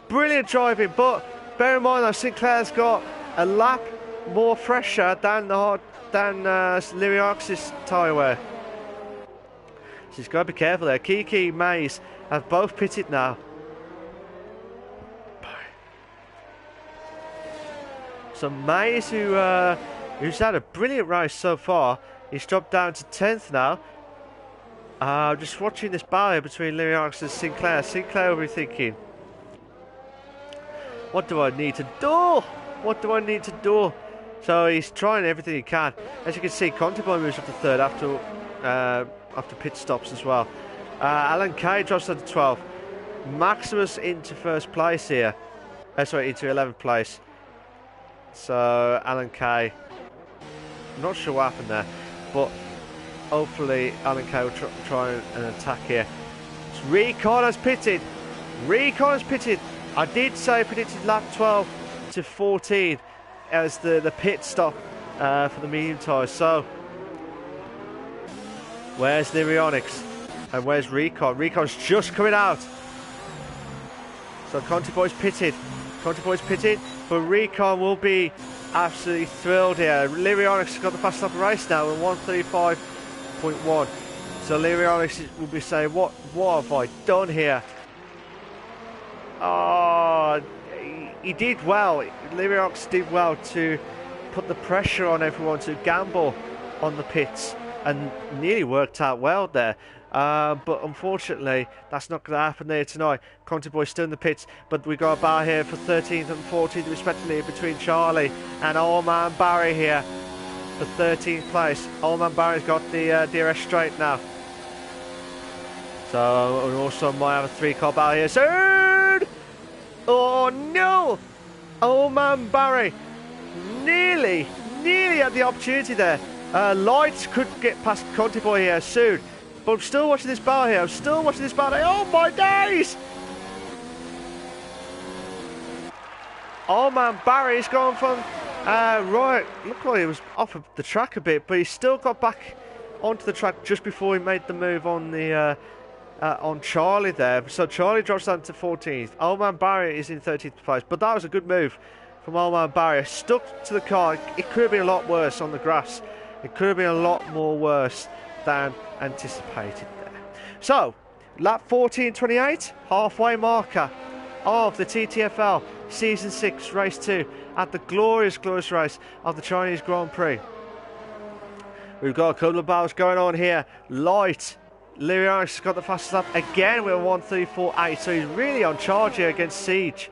Brilliant driving, but bear in mind that Sinclair's got a lap more fresher than Lyrionics' tyre wear. he's got to be careful there. Kiki, Mays have both pitted now. So Mays, who's had a brilliant race so far, he's dropped down to 10th now. Just watching this battle between Lyrionics and Sinclair. Sinclair will be thinking, what do I need to do? What do I need to do? So he's trying everything he can. As you can see, Contiboy moves up to 3rd after pit stops as well. Alan Kay drops down to 12th. Maximus into 1st place here. Sorry, into 11th place. So Alan Kay, I'm not sure what happened there, but hopefully Alan Kay will try an attack here. So Recon has pitted. Recon has pitted. I did say predicted lap 12 to 14 as the pit stop for the medium tyres. So where's Lyrionics and where's Recon? Recon's just coming out. So Contiboy's pitted. Contiboy's pitted, but Recon will be absolutely thrilled here. Lyrionics has got the fastest lap of the race now in 1:35.1. So Lyrionics will be saying, what have I done here? Oh, he did well. Lyrionics did well to put the pressure on everyone to gamble on the pits, and nearly worked out well there. But unfortunately, that's not going to happen there tonight. Contiboy still in the pits, but we got a battle here for 13th and 14th respectively between Charlie and Old Man Barry here for 13th place. Old Man Barry's got the DRS straight now. So we also might have a 3-car battle here soon. Oh no! Old Man Barry nearly had the opportunity there. Lights could get past Contiboy here soon. But I'm still watching this battle here. I'm still watching this battle. Oh my days! Oh man, Barry's gone from right. Looked like he was off of the track a bit, but he still got back onto the track just before he made the move on the on Charlie there. So Charlie drops down to 14th. Old Man Barry is in 13th place, but that was a good move from Old Man Barry. Stuck to the car. It could have been a lot worse on the grass. It could have been a lot more worse than anticipated there. So lap 14:28, halfway marker of the TTFL Season 6 Race 2 at the glorious race of the Chinese Grand Prix. We've got a couple of battles going on here. Light, Lyrionics has got the fastest lap again with a 1:34.8, so he's really on charge here against Siege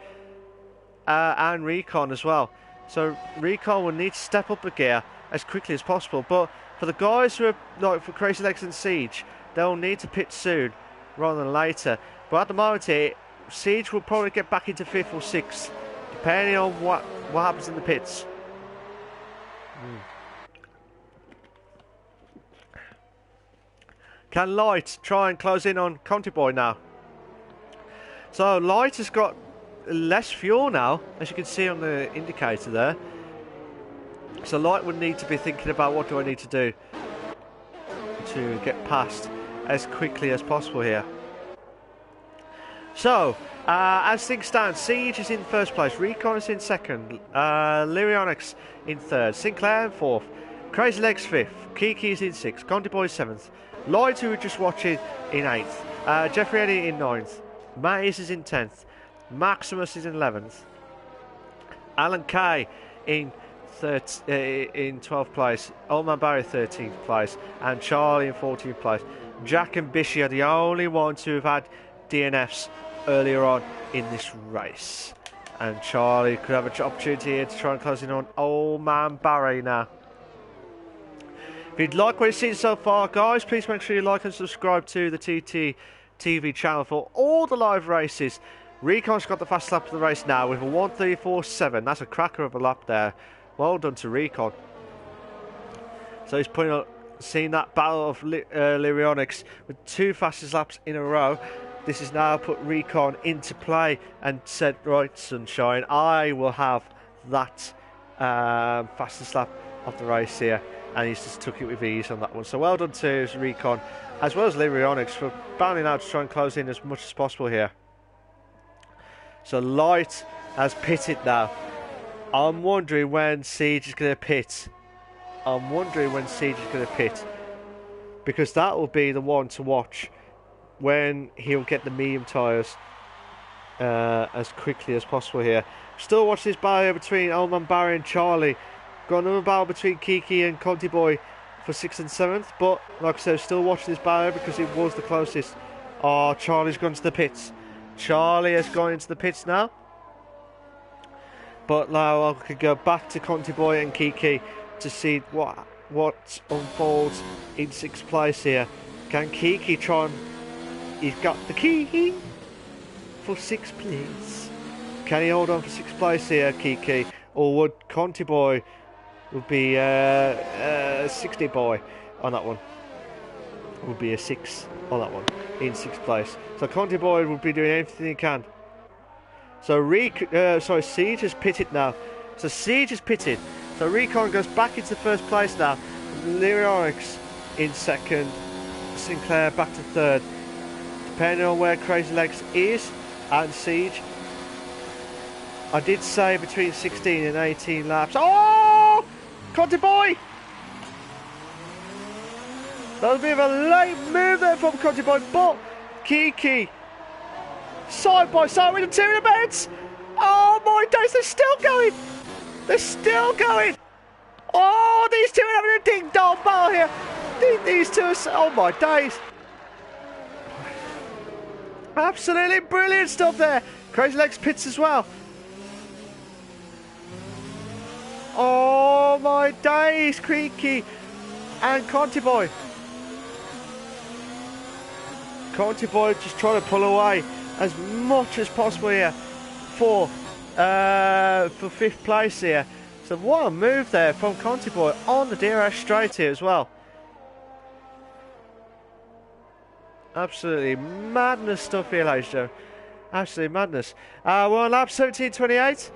and Recon as well. So Recon will need to step up a gear as quickly as possible, but for the guys who are like for Crazy Legs and Siege, they'll need to pit soon rather than later. But at the moment here, Siege will probably get back into 5th or 6th, depending on what happens in the pits. Can Light try and close in on Contiboy now? So Light has got less fuel now, as you can see on the indicator there. So Light would need to be thinking about what do I need to do to get past as quickly as possible here. So, as things stand, Siege is in 1st place, Recon is in 2nd, Lyrionics in 3rd, Sinclair in 4th, Crazy Legs 5th, Kiki is in 6th, Contiboy 7th, Lloyd, who we're just watching, in 8th, Jeffrey Eddy in 9th, Mays is in 10th, Maximus is in 11th, Alan Kay in 12th place, Old Man Barry 13th place, and Charlie in 14th place. Jack and Bishy are the only ones who have had DNFs earlier on in this race, and Charlie could have an opportunity here to try and close in on Old Man Barry now. If you'd like what you've seen so far, guys, please make sure you like and subscribe to the TTTV channel for all the live races. Recon's got the fast lap of the race now with a 1:34.7. That's a cracker of a lap there. Well done to Recon. So he's putting up, seeing that battle of Lyrionics with 2 fastest laps in a row. This has now put Recon into play and said, right, sunshine, I will have that fastest lap of the race here. And he's just took it with ease on that one. So well done to Recon, as well as Lyrionics, for bounding out to try and close in as much as possible here. So Light has pitted now. I'm wondering when Siege is going to pit. I'm wondering when Siege is going to pit. because that will be the one to watch when he'll get the medium tyres as quickly as possible here. Still watch this battle between Old Man Barry and Charlie. Got another battle between Kiki and Conti Boy for 6th and 7th, but like I said, still watching this battle because it was the closest. Oh, Charlie's gone to the pits. Charlie has gone into the pits now. But now I could go back to Conti Boy and Kiki to see what unfolds in 6th place here. Can Kiki try and... He's got the key for 6th place. Can he hold on for 6th place here, Kiki? Or would Conti Boy would be 60 Boy on that one? Would be a 6 on that one in 6th place. So Conti Boy would be doing everything he can. So Siege has pitted now. So Siege has pitted. So Recon goes back into 1st place now. Lyrionics in 2nd. Sinclair back to 3rd. Depending on where Crazy Legs is and Siege. I did say between 16 and 18 laps. Oh! Conti Boy! That was a bit of a late move there from Conti Boy, but Kiki side by side with the 2 in the beds. Oh my days, they're still going. They're still going. Oh, these 2 are having a ding dong battle here. These 2 are, oh my days. Absolutely brilliant stuff there. Crazy Legs pits as well. Oh my days, Kiki and Conti Boy. Conti Boy just trying to pull away as much as possible here for 5th place here. So what a move there from Conti Boy on the DRS straight here as well. Absolutely madness stuff here, ladies and gentlemen. Absolutely madness. We're on lap 17:28.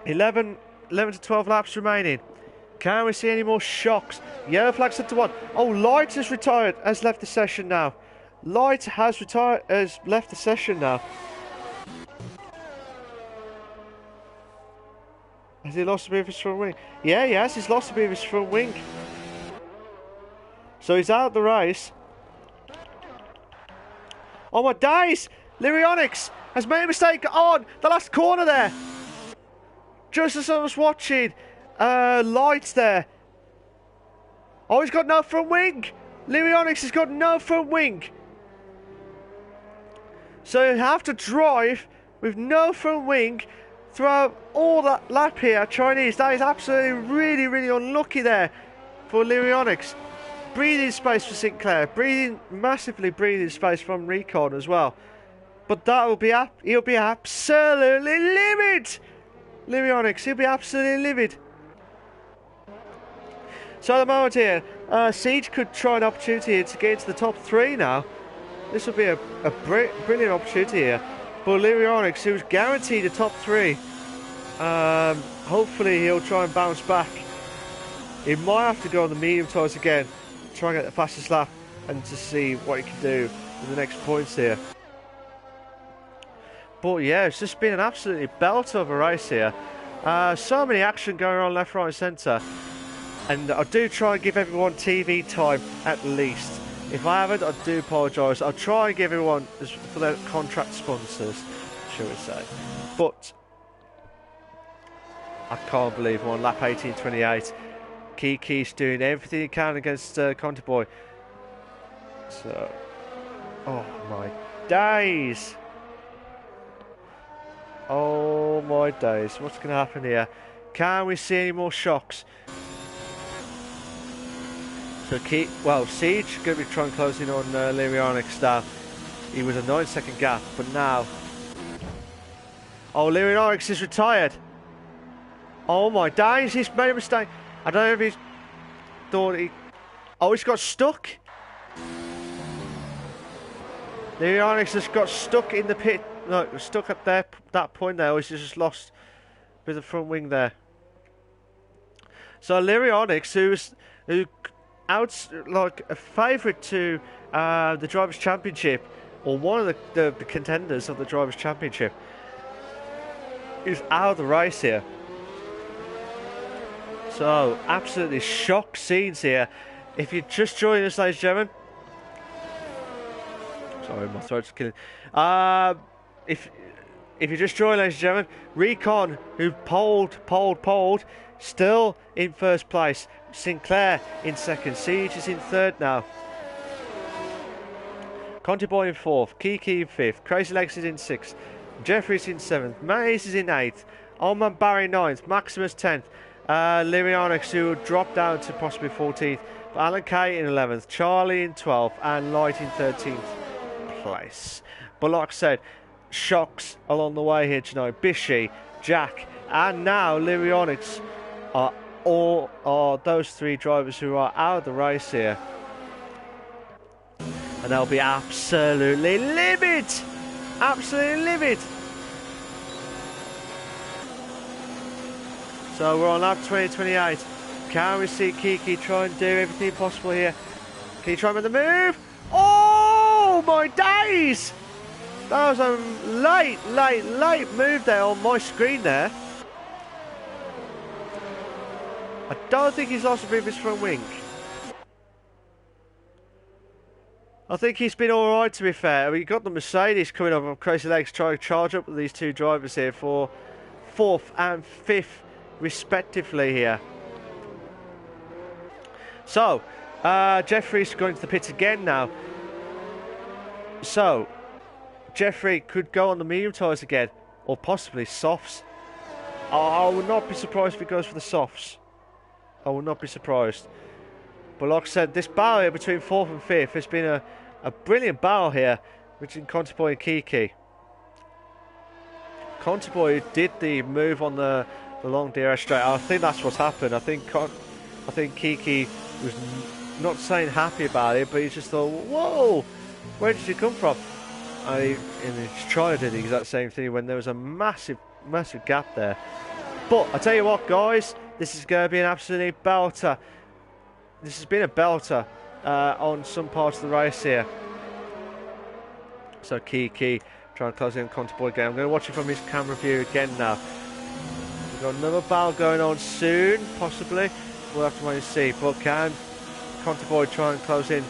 11 to 12 laps remaining. Can we see any more shocks? Yellow flag set to 1. Oh, Light has retired, has left the session now. Light has retired, has left the session now. Has he lost a bit of his front wing? Yeah, he has. He's lost a bit of his front wing. So he's out of the race. Oh my days! Lyrionics has made a mistake on the last corner there. Just as I was watching, Lights there. Oh, he's got no front wing. Lyrionics has got no front wing. So you have to drive with no front wing throughout all that lap here, Chinese. That is absolutely really unlucky there for Lyrionics. Breathing space for Sinclair. Massively breathing space from Recon as well. But that will be he'll be absolutely livid. Lyrionics, he'll be absolutely livid. So at the moment here, Siege could try an opportunity here to get into the top 3 now. This will be a brilliant opportunity here. But Lyrionics, who's guaranteed a top 3, hopefully he'll try and bounce back. He might have to go on the medium tyres again, try and get the fastest lap, and to see what he can do in the next points here. But yeah, it's just been an absolutely belt of a race here. So many action going on left, right and centre. And I do try and give everyone TV time at least. If I haven't, I do apologise. I'll try and give everyone for their contract sponsors, shall we say. But I can't believe we're on lap 18:28. Kiki's doing everything he can against Conti Boy. So, oh my days. Oh my days, what's going to happen here? Can we see any more shocks? So Siege going to be trying to close in on Lyrionics now. He was a 9-second gap, but now... Oh, Lyrionics is retired. Oh my days, he's made a mistake. I don't know if he's thought he... Oh, he's got stuck. Lyrionics has got stuck in the pit. No, stuck at that point there. He's just lost with the front wing there. So Lyrionics, who out like a favourite to the Drivers' Championship, or one of the contenders of the Drivers' Championship, is out of the race here. So absolutely shock scenes here. If you're just joining us, ladies and gentlemen. Sorry, my throat's killing. If you're just joining, ladies and gentlemen, Recon, who polled, still in first place. Sinclair in second. Siege is in third now. Conti Boy in fourth. Kiki in fifth. Crazy Legs is in sixth. Jeffries in seventh. Maze is in eighth. Oldman Barry ninth. Maximus 10th. Lyrionics, who will drop down to possibly 14th. But Alan Kay in 11th. Charlie in 12th. And Light in 13th place. But like I said, shocks along the way here tonight. Bishy, Jack, and now Lyrionics are those three drivers who are out of the race here. And they'll be absolutely livid! Absolutely livid! So we're on lap 2028. Can we see Kiki try and do everything possible here? Can he try and make the move? Oh my days! That was a late move there on my screen there. I don't think he's lost a bit of his front wing. I think he's been alright, to be fair. I mean, you've got the Mercedes coming up on Crazy Legs trying to charge up with these two drivers here for 4th and 5th respectively here. So, Jeffrey's going to the pits again now. So, Jeffrey could go on the medium tyres again, or possibly softs. I would not be surprised if he goes for the softs. I would not be surprised. But like I said, this battle here between 4th and 5th has been a brilliant battle here between Contiboy and Kiki. Contiboy did the move on the long DRS straight. I think that's what's happened. I think Kiki was not saying happy about it, but he just thought, whoa, where did you come from? And he's trying to do the exact same thing when there was a massive gap there. But I tell you what, guys, this is going to be an absolute belter. This has been a belter on some parts of the race here. So Kiki trying to close in Contiboy again. I'm going to watch it from his camera view again now. We've got another battle going on soon, possibly. We'll have to wait and see. But can Contiboy try and close in?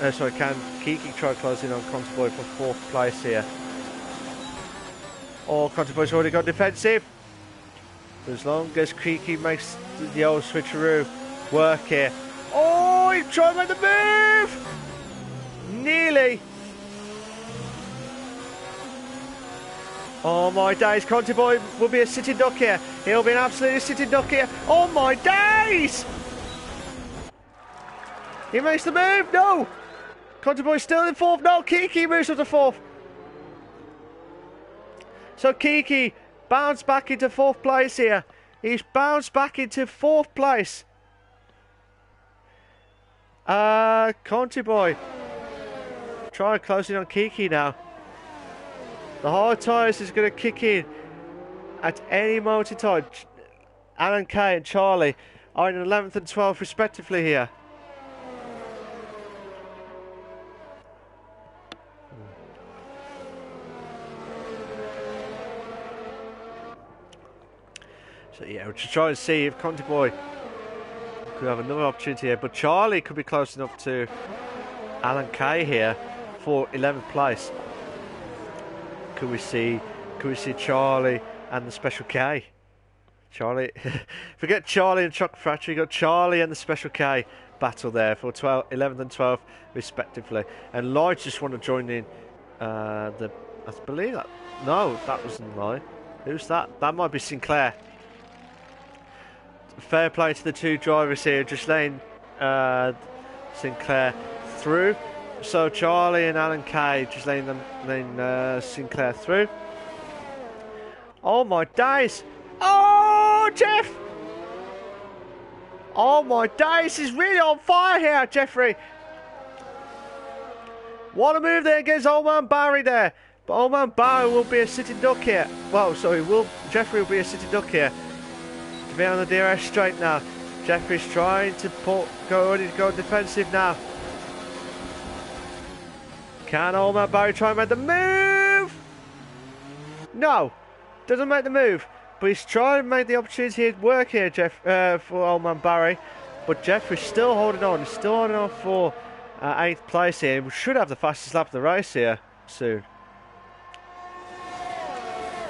Can Kiki try and close in on Contiboy for 4th place here? Or Contiboy's already got defensive. But as long as Kiki makes the old switcheroo work here. Oh, he tried to make the move! Nearly. Oh my days, Contiboy will be a sitting duck here. He'll be an absolutely sitting duck here. Oh my days! He makes the move, no! Contiboy's still in 4th, no, Kiki moves up to 4th. So Kiki bounced back into 4th place here. He's bounced back into 4th place. Contiboy trying to close in on Kiki now. The hard tyres is going to kick in at any moment in time. Alan Kay and Charlie are in 11th and 12th respectively here. So yeah, we're just trying to see if Contiboy could have another opportunity here, but Charlie could be close enough to Alan Kay here for 11th place. Could we see Charlie and the Special K? Charlie, forget Charlie and Chocolate Factory. You got Charlie and the Special K battle there for 11th and 12th respectively. And Lloyd just want to join in. I believe that. No, that wasn't Lloyd. Who's that? That might be Sinclair. Fair play to the two drivers here, just letting Sinclair through. So Charlie and Alan Kay just letting Sinclair through. Oh my days! Oh, Jeff! Oh my days! He's really on fire here, Jeffrey. What a move there against Old Man Barry there. But Old Man Barry will be a sitting duck here. Well, sorry, Jeffrey will be a sitting duck here. To be on the DRS straight now. Jeffrey's trying to go defensive now. Can Old Man Barry try and make the move? No, doesn't make the move. But he's trying to make the opportunity work here, for Old Man Barry. But Jeffrey's still holding on. He's still holding on for 8th place here. We should have the fastest lap of the race here soon.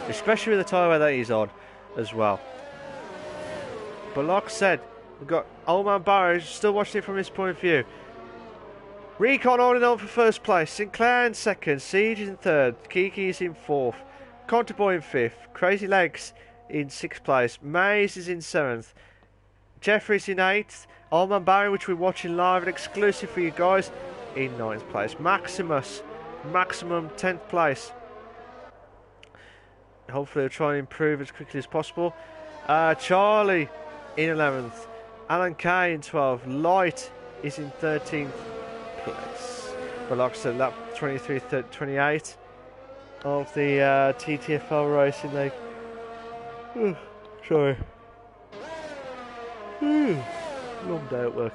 Especially with the tyre that he's on as well. But like I said, we've got Old Man Barry still watching it from his point of view. Recon holding on for 1st place. Sinclair in 2nd. Siege in 3rd. Kiki is in 4th. Conterboy in 5th. Crazy Legs in 6th place. Maze is in 7th. Jeffrey's in 8th. Old Man Barry, which we're watching live and exclusive for you guys, in 9th place. Maximum 10th place. Hopefully, we'll try and improve as quickly as possible. Charlie in 11th. Alan K in 12th. Light is in 13th place. But like I said, lap 23, 28 of the TTFL Racing League. Sorry. Long day at work.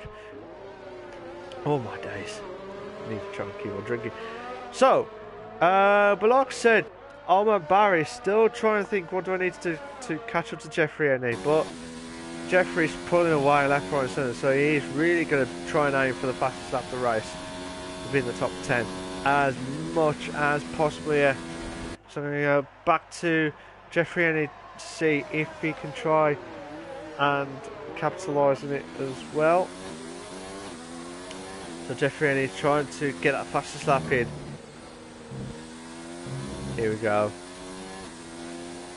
Oh my days. I need to try and keep on drinking. So, but like I said, Alma Barry still trying to think what do I need to do to catch up to Jeffrey Ennie, but Jeffrey's pulling away left, right and centre, so he's really going to try and aim for the fastest lap of the race to be in the top 10 as much as possible here. So I'm going to go back to Jeffrey Ennie to see if he can try and capitalise on it as well. So Jeffrey Ennie is trying to get that fastest lap in. Here we go.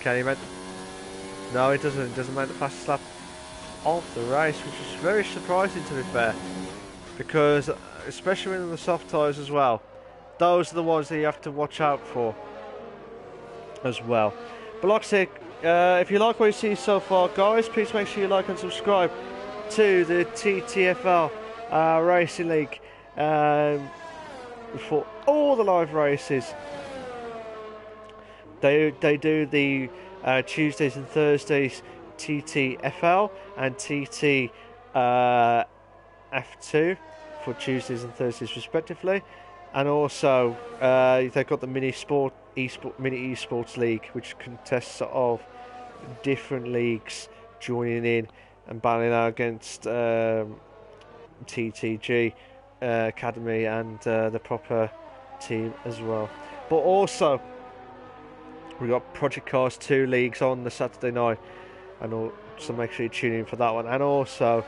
Can he make... No, it doesn't. It doesn't make the fastest lap of the race, which is very surprising to be fair. Because, especially in the soft tyres as well, those are the ones that you have to watch out for as well. But like I said, if you like what you see so far, guys, please make sure you like and subscribe to the TTFL Racing League for all the live races. They do the Tuesdays and Thursdays TTFL and TT F2 for Tuesdays and Thursdays respectively, and also they've got the mini esports league, which consists of different leagues joining in and battling out against TTG Academy and the proper team as well. But also we've got Project Cars 2 leagues on the Saturday night, and so make sure you tune in for that one. And also,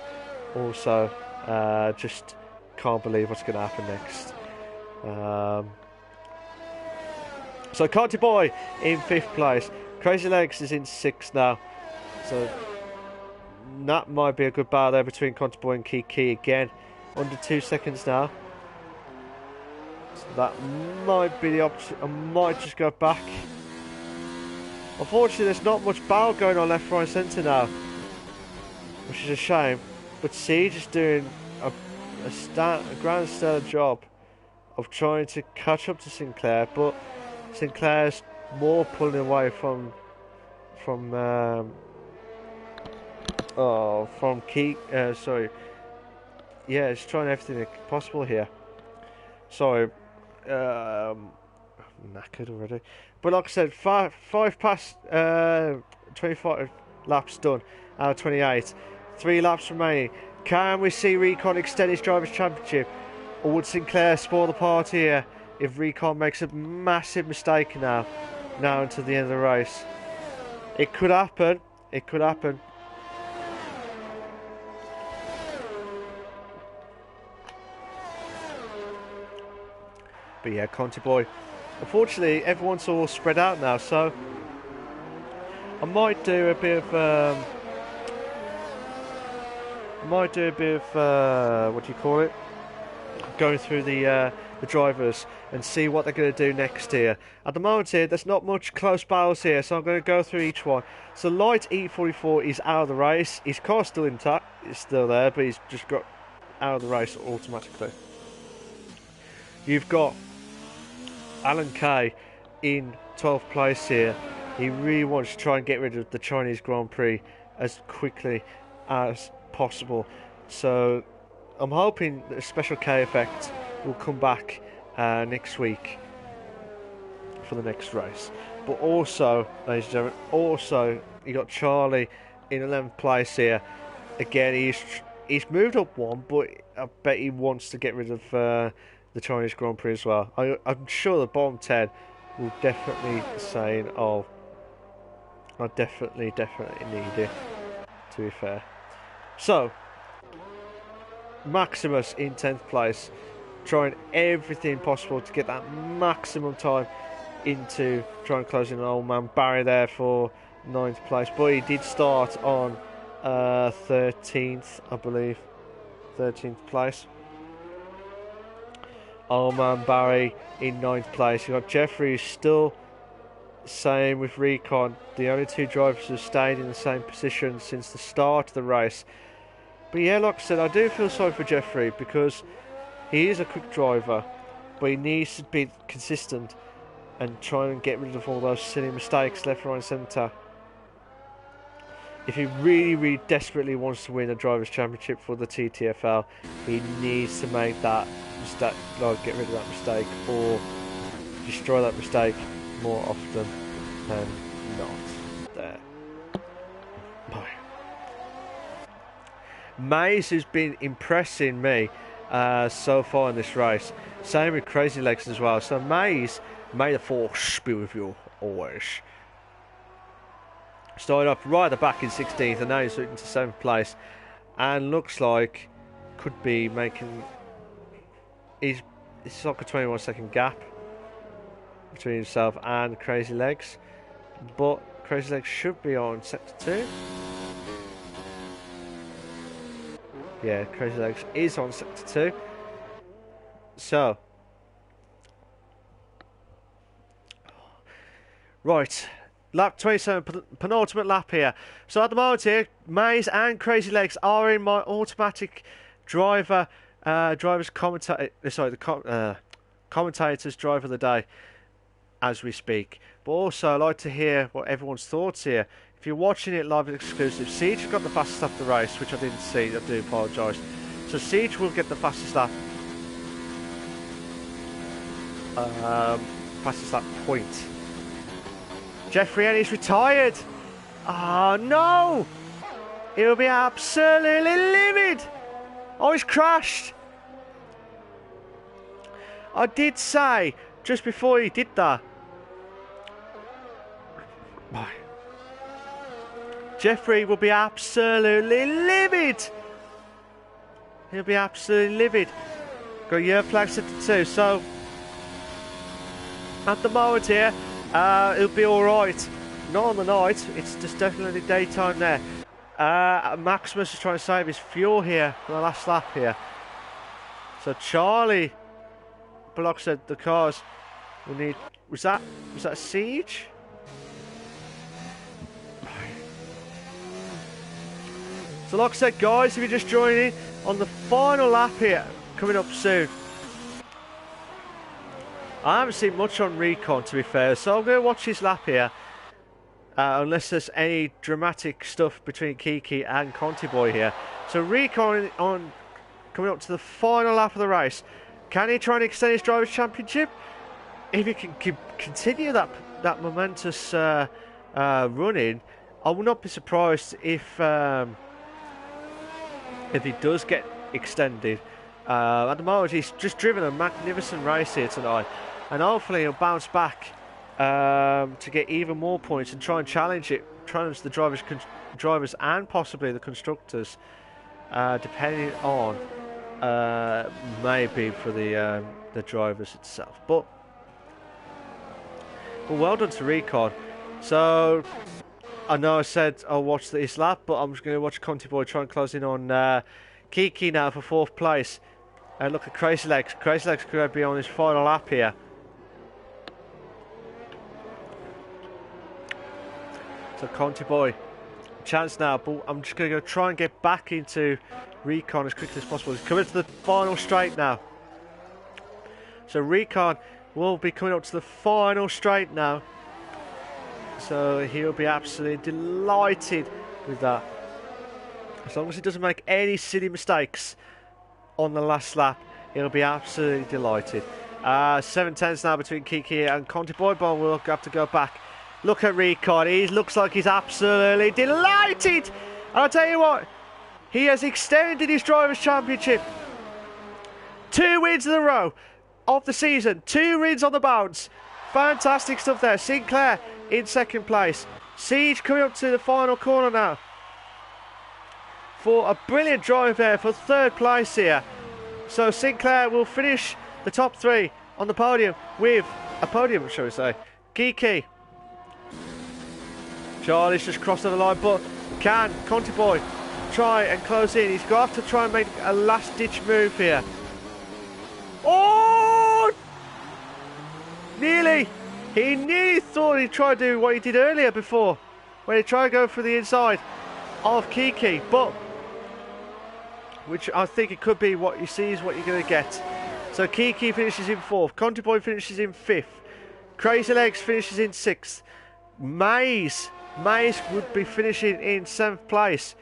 just can't believe what's going to happen next. So Conti Boy in 5th place. Crazy Legs is in 6th now. So that might be a good battle there between Conti Boy and Kiki again. Under 2 seconds now. So that might be the option. I might just go back. Unfortunately, there's not much battle going on left, right, centre now, which is a shame. But Siege is doing a grand stellar job of trying to catch up to Sinclair, but Sinclair's more pulling away from Key. Sorry, yeah, it's trying everything possible here. Sorry, knackered already. But like I said, 5 past 25 laps done out of 28. 3 laps remaining. Can we see Recon extend his Drivers' Championship? Or would Sinclair spoil the party here if Recon makes a massive mistake now until the end of the race? It could happen. It could happen. But yeah, Conti Boy. Unfortunately, everyone's all spread out now, so I might do a bit of what do you call it? Going through the drivers and see what they're going to do next here. At the moment here, there's not much close battles here, so I'm going to go through each one. So Light E44 is out of the race. His car's still intact. It's still there, but he's just got out of the race automatically. You've got Alan Kay in 12th place here. He really wants to try and get rid of the Chinese Grand Prix as quickly as possible. So I'm hoping that a special K effect will come back next week for the next race. But also, ladies and gentlemen, you got Charlie in 11th place here. Again, he's moved up one, but I bet he wants to get rid of the Chinese Grand Prix as well. I'm sure the bottom 10 will definitely saying, oh, I definitely need it, to be fair. So, Maximus in 10th place, trying everything possible to get that maximum time into trying to close in an old man Barry there for 9th place. But he did start on 13th, I believe. 13th place. Old man Barry in 9th place. You've got Jeffrey still same with Recon. The only two drivers who stayed in the same position since the start of the race. But yeah, like I said, I do feel sorry for Jeffrey because he is a quick driver, but he needs to be consistent and try and get rid of all those silly mistakes left, right and centre. If he really desperately wants to win a Drivers' Championship for the TTFL, he needs to make that mistake, like get rid of that mistake or destroy that mistake more often than not. There. Bye. Mays has been impressing me so far in this race. Same with Crazy Legs as well. So Mays, may the force be with you always. Started off right at the back in 16th and now he's into 7th place. And looks like could be making... It's like a 21-second gap between himself and Crazy Legs. But Crazy Legs should be on sector 2. Yeah, Crazy Legs is on sector 2. So, right, lap 27, penultimate lap here. So at the moment here, Mays and Crazy Legs are in my automatic drivers commentators driver of the day as we speak. But also, I'd like to hear what everyone's thoughts here. If you're watching it live and exclusive, Siege got the fastest lap of the race, which I didn't see. I do apologise. So Siege will get the fastest lap. Fastest lap point. Jeffrey Ennis retired. Oh no! He'll be absolutely livid. Oh, he's crashed. I did say just before he did that. Jeffrey will be absolutely livid. He'll be absolutely livid. Got your flag set to 2. So at the moment here, it'll be all right. Not on the night. It's just definitely daytime there. Maximus is trying to save his fuel here for the last lap here. So Charlie blocks the cars. We need. Was that a Siege? So like I said, guys, if you're just joining on the final lap here, coming up soon. I haven't seen much on Recon, to be fair, so I'm going to watch this lap here. Unless there's any dramatic stuff between Kiki and Conti Boy here. So Recon on coming up to the final lap of the race. Can he try and extend his Drivers' Championship? If he can continue that momentous running, I will not be surprised if he does get extended. At the moment, he's just driven a magnificent race here tonight, and hopefully he'll bounce back to get even more points and try and challenge the drivers and possibly the constructors, depending on maybe for the drivers itself. But well done to Recon. So I know I said I'll watch this lap, but I'm just going to watch Conti Boy try and close in on Kiki now for 4th place. And look at Crazy Legs. Crazy Legs could be on his final lap here. So Conti Boy, chance now, but I'm just going to go try and get back into Recon as quickly as possible. He's coming to the final straight now. So Recon will be coming up to the final straight now. So he'll be absolutely delighted with that. As long as he doesn't make any silly mistakes on the last lap, he'll be absolutely delighted. 7/10 now between Kiki and Conti Boy, but we'll have to go back. Look at Recon. He looks like he's absolutely delighted. And I'll tell you what, He has extended his Drivers' Championship. 2 wins in a row of the season. 2 wins on the bounce. Fantastic stuff there. Sinclair in second place. Siege coming up to the final corner now for a brilliant drive there for third place here. So Sinclair will finish the top 3 on the podium with a podium, shall we say. Kiki. Charlie's just crossed over the line, but can Conti Boy try and close in? He's got to try and make a last-ditch move here. Oh! Nearly. He nearly thought he'd try to do what he did earlier before, when he tried to go for the inside of Kiki, but which I think it could be what you see is what you're going to get. So Kiki finishes in 4th, Conti Boy finishes in 5th, Crazy Legs finishes in 6th, Maze would be finishing in 7th place.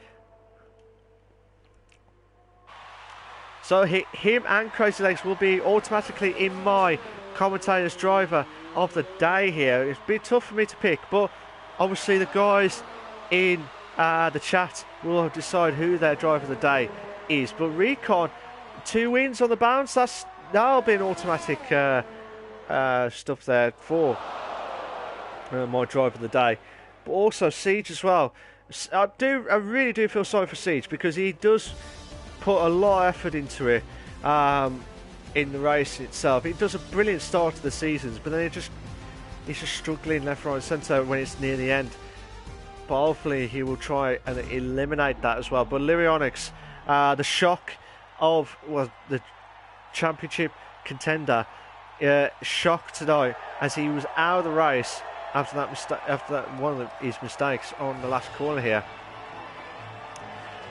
So him and Crazy Legs will be automatically in my commentator's driver of the day here. It's a bit tough for me to pick, but obviously the guys in the chat will decide who their driver of the day is. But Recon, 2 wins on the bounce, that'll be an automatic stuff there for my driver of the day. But also Siege as well. I really do feel sorry for Siege, because he does put a lot of effort into it in the race itself. He does a brilliant start to the seasons, but then he's just struggling left, right and centre when it's near the end. But hopefully he will try and eliminate that as well. But Lyrionics, the shock of the championship contender, shocked tonight as he was out of the race after that one of his mistakes on the last corner here.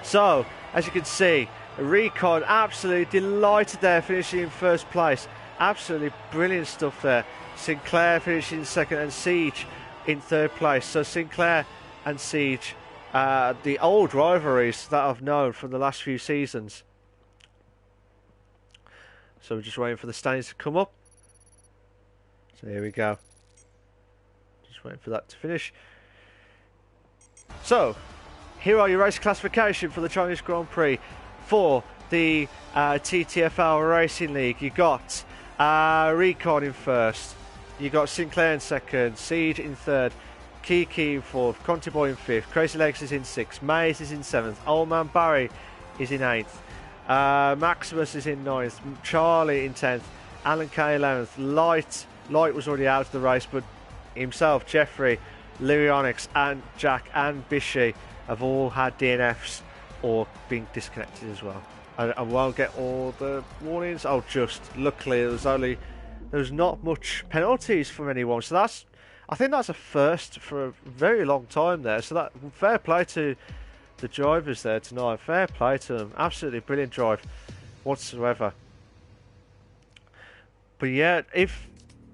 So as you can see, Recon absolutely delighted there, finishing in 1st place. Absolutely brilliant stuff there. Sinclair finishing in 2nd and Siege in 3rd place. So Sinclair and Siege, the old rivalries that I've known from the last few seasons. So we're just waiting for the standings to come up. So here we go. Just waiting for that to finish. So here are your race classification for the Chinese Grand Prix. For the TTFL Racing League, you got Recon in 1st, you got Sinclair in 2nd, Siege in 3rd, Kiki in 4th, Conti Boy in 5th, Crazy Legs is in 6th, Maze is in 7th, Old Man Barry is in 8th, Maximus is in 9th, Charlie in 10th, Alan K 11th, Light was already out of the race, but himself, Jeffrey, Lyrionics and Jack and Bishy have all had DNFs or being disconnected as well. I won't get all the warnings. Luckily there was not much penalties from anyone, so I think that's a first for a very long time there. So that fair play to the drivers there tonight. Fair play to them. Absolutely brilliant drive whatsoever. But yeah, if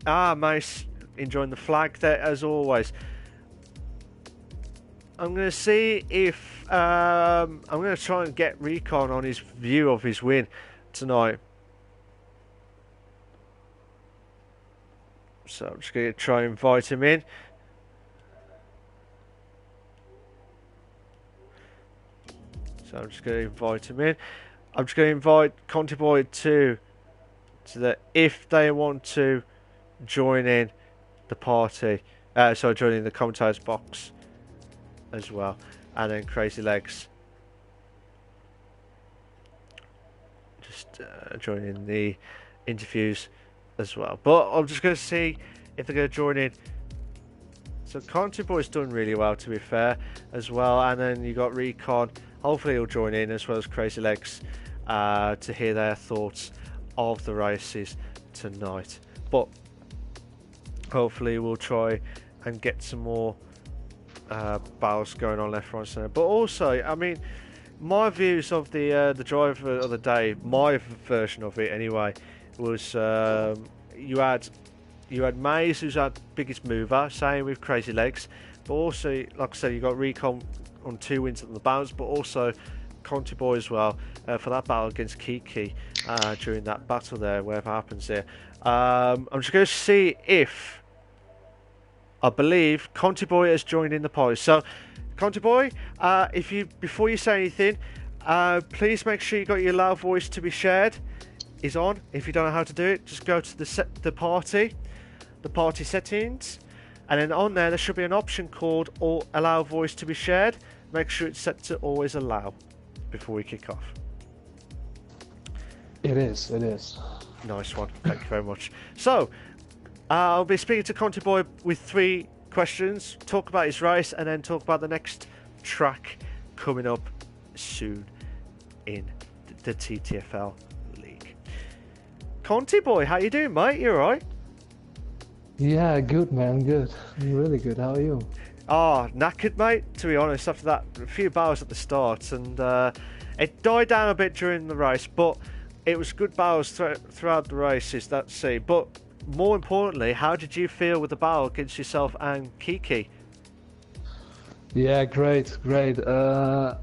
Mace enjoying the flag there as always. I'm going to see if I'm going to try and get Recon on his view of his win tonight. So I'm just going to try and invite him in. So I'm just going to invite him in. I'm just going to invite Conti Boy to if they want to join in the party. Join in the commentators box as well, and then Crazy Legs just joining the interviews as well. But I'm just going to see if they're going to join in. So Conti Boy's done really well, to be fair, as well, and then you got Recon. Hopefully he'll join in, as well as Crazy Legs, to hear their thoughts of the races tonight. But hopefully we'll try and get some more battles going on left, right, centre. But also, I mean, my views of the driver of the day, my version of it anyway, was you had Maze, who's our biggest mover, same with Crazy Legs, but also, like I said, you got Recon on 2 wins on the bounce, but also Conti Boy as well for that battle against Kiki during that battle there, whatever happens there. I'm just going to see if I believe Conti Boy has joined in the party. So, Conti Boy, before you say anything, Please make sure you got your loud voice to be shared is on. If you don't know how to do it, just go to the party settings, and then on there should be an option called allow voice to be shared. Make sure it's set to always allow before we kick off. It is. Nice one. Thank you very much. So, I'll be speaking to Conti Boy with 3 questions, talk about his race, and then talk about the next track coming up soon in the TTFL League. Conti Boy, how you doing, mate? You alright? Yeah, good, man. Good. I'm really good. How are you? Knackered, mate, to be honest, after that a few battles at the start, and it died down a bit during the race, but it was good battles throughout the races, that's see. But more importantly, how did you feel with the battle against yourself and Kiki? Yeah, great. I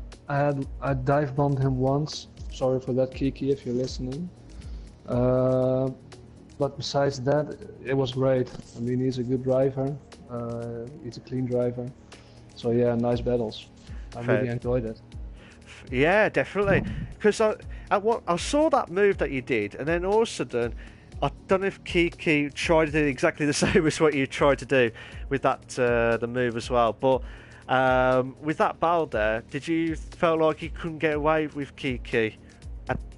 dive bombed him once. Sorry for that, Kiki, if you're listening. But besides that, it was great. I mean, he's a good driver. He's a clean driver. So yeah, nice battles. I really enjoyed it. Yeah, definitely. Because I saw that move that you did, and then all of a sudden, I don't know if Kiki tried to do exactly the same as what you tried to do with that the move as well. But with that battle there, did you feel like you couldn't get away with Kiki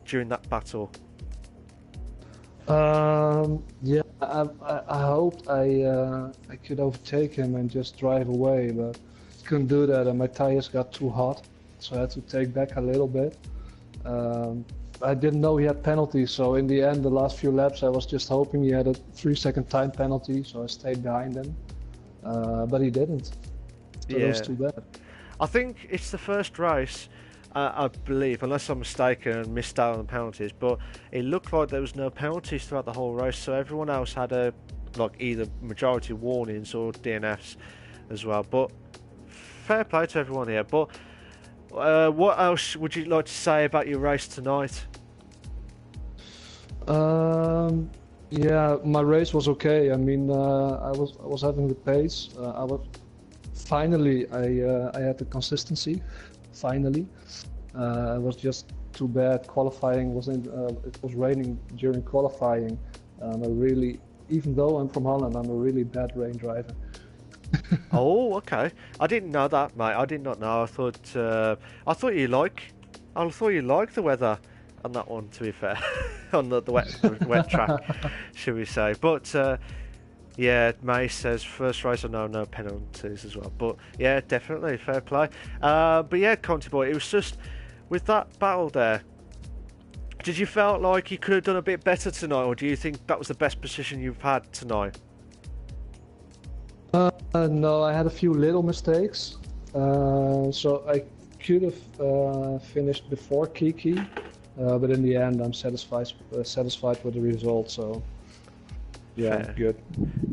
during that battle? Yeah, I hoped I could overtake him and just drive away, but couldn't do that, and my tires got too hot, so I had to take back a little bit. I didn't know he had penalties, so in the end, the last few laps, I was just hoping he had a 3-second time penalty, so I stayed behind him, but he didn't. So that was too bad. I think it's the first race, I believe, unless I'm mistaken and missed out on the penalties, but it looked like there was no penalties throughout the whole race, so everyone else had either majority warnings or DNFs as well. But fair play to everyone here. But what else would you like to say about your race tonight? Yeah, my race was okay. I mean, I was having the pace. Finally, I had the consistency. Finally, it was just too bad. Qualifying it was raining during qualifying. Even though I'm from Holland, I'm a really bad rain driver. Oh, okay. I didn't know that, mate. I did not know. I thought you liked the weather on that one. To be fair, on the wet track, should we say? But yeah, May says first race, I know no penalties as well. But yeah, definitely fair play. But yeah, Conti Boy, it was just with that battle there. Did you felt like you could have done a bit better tonight, or do you think that was the best position you've had tonight? No, I had a few little mistakes. So I could have finished before Kiki, but in the end, I'm satisfied with the result. So. Yeah, fair. Good.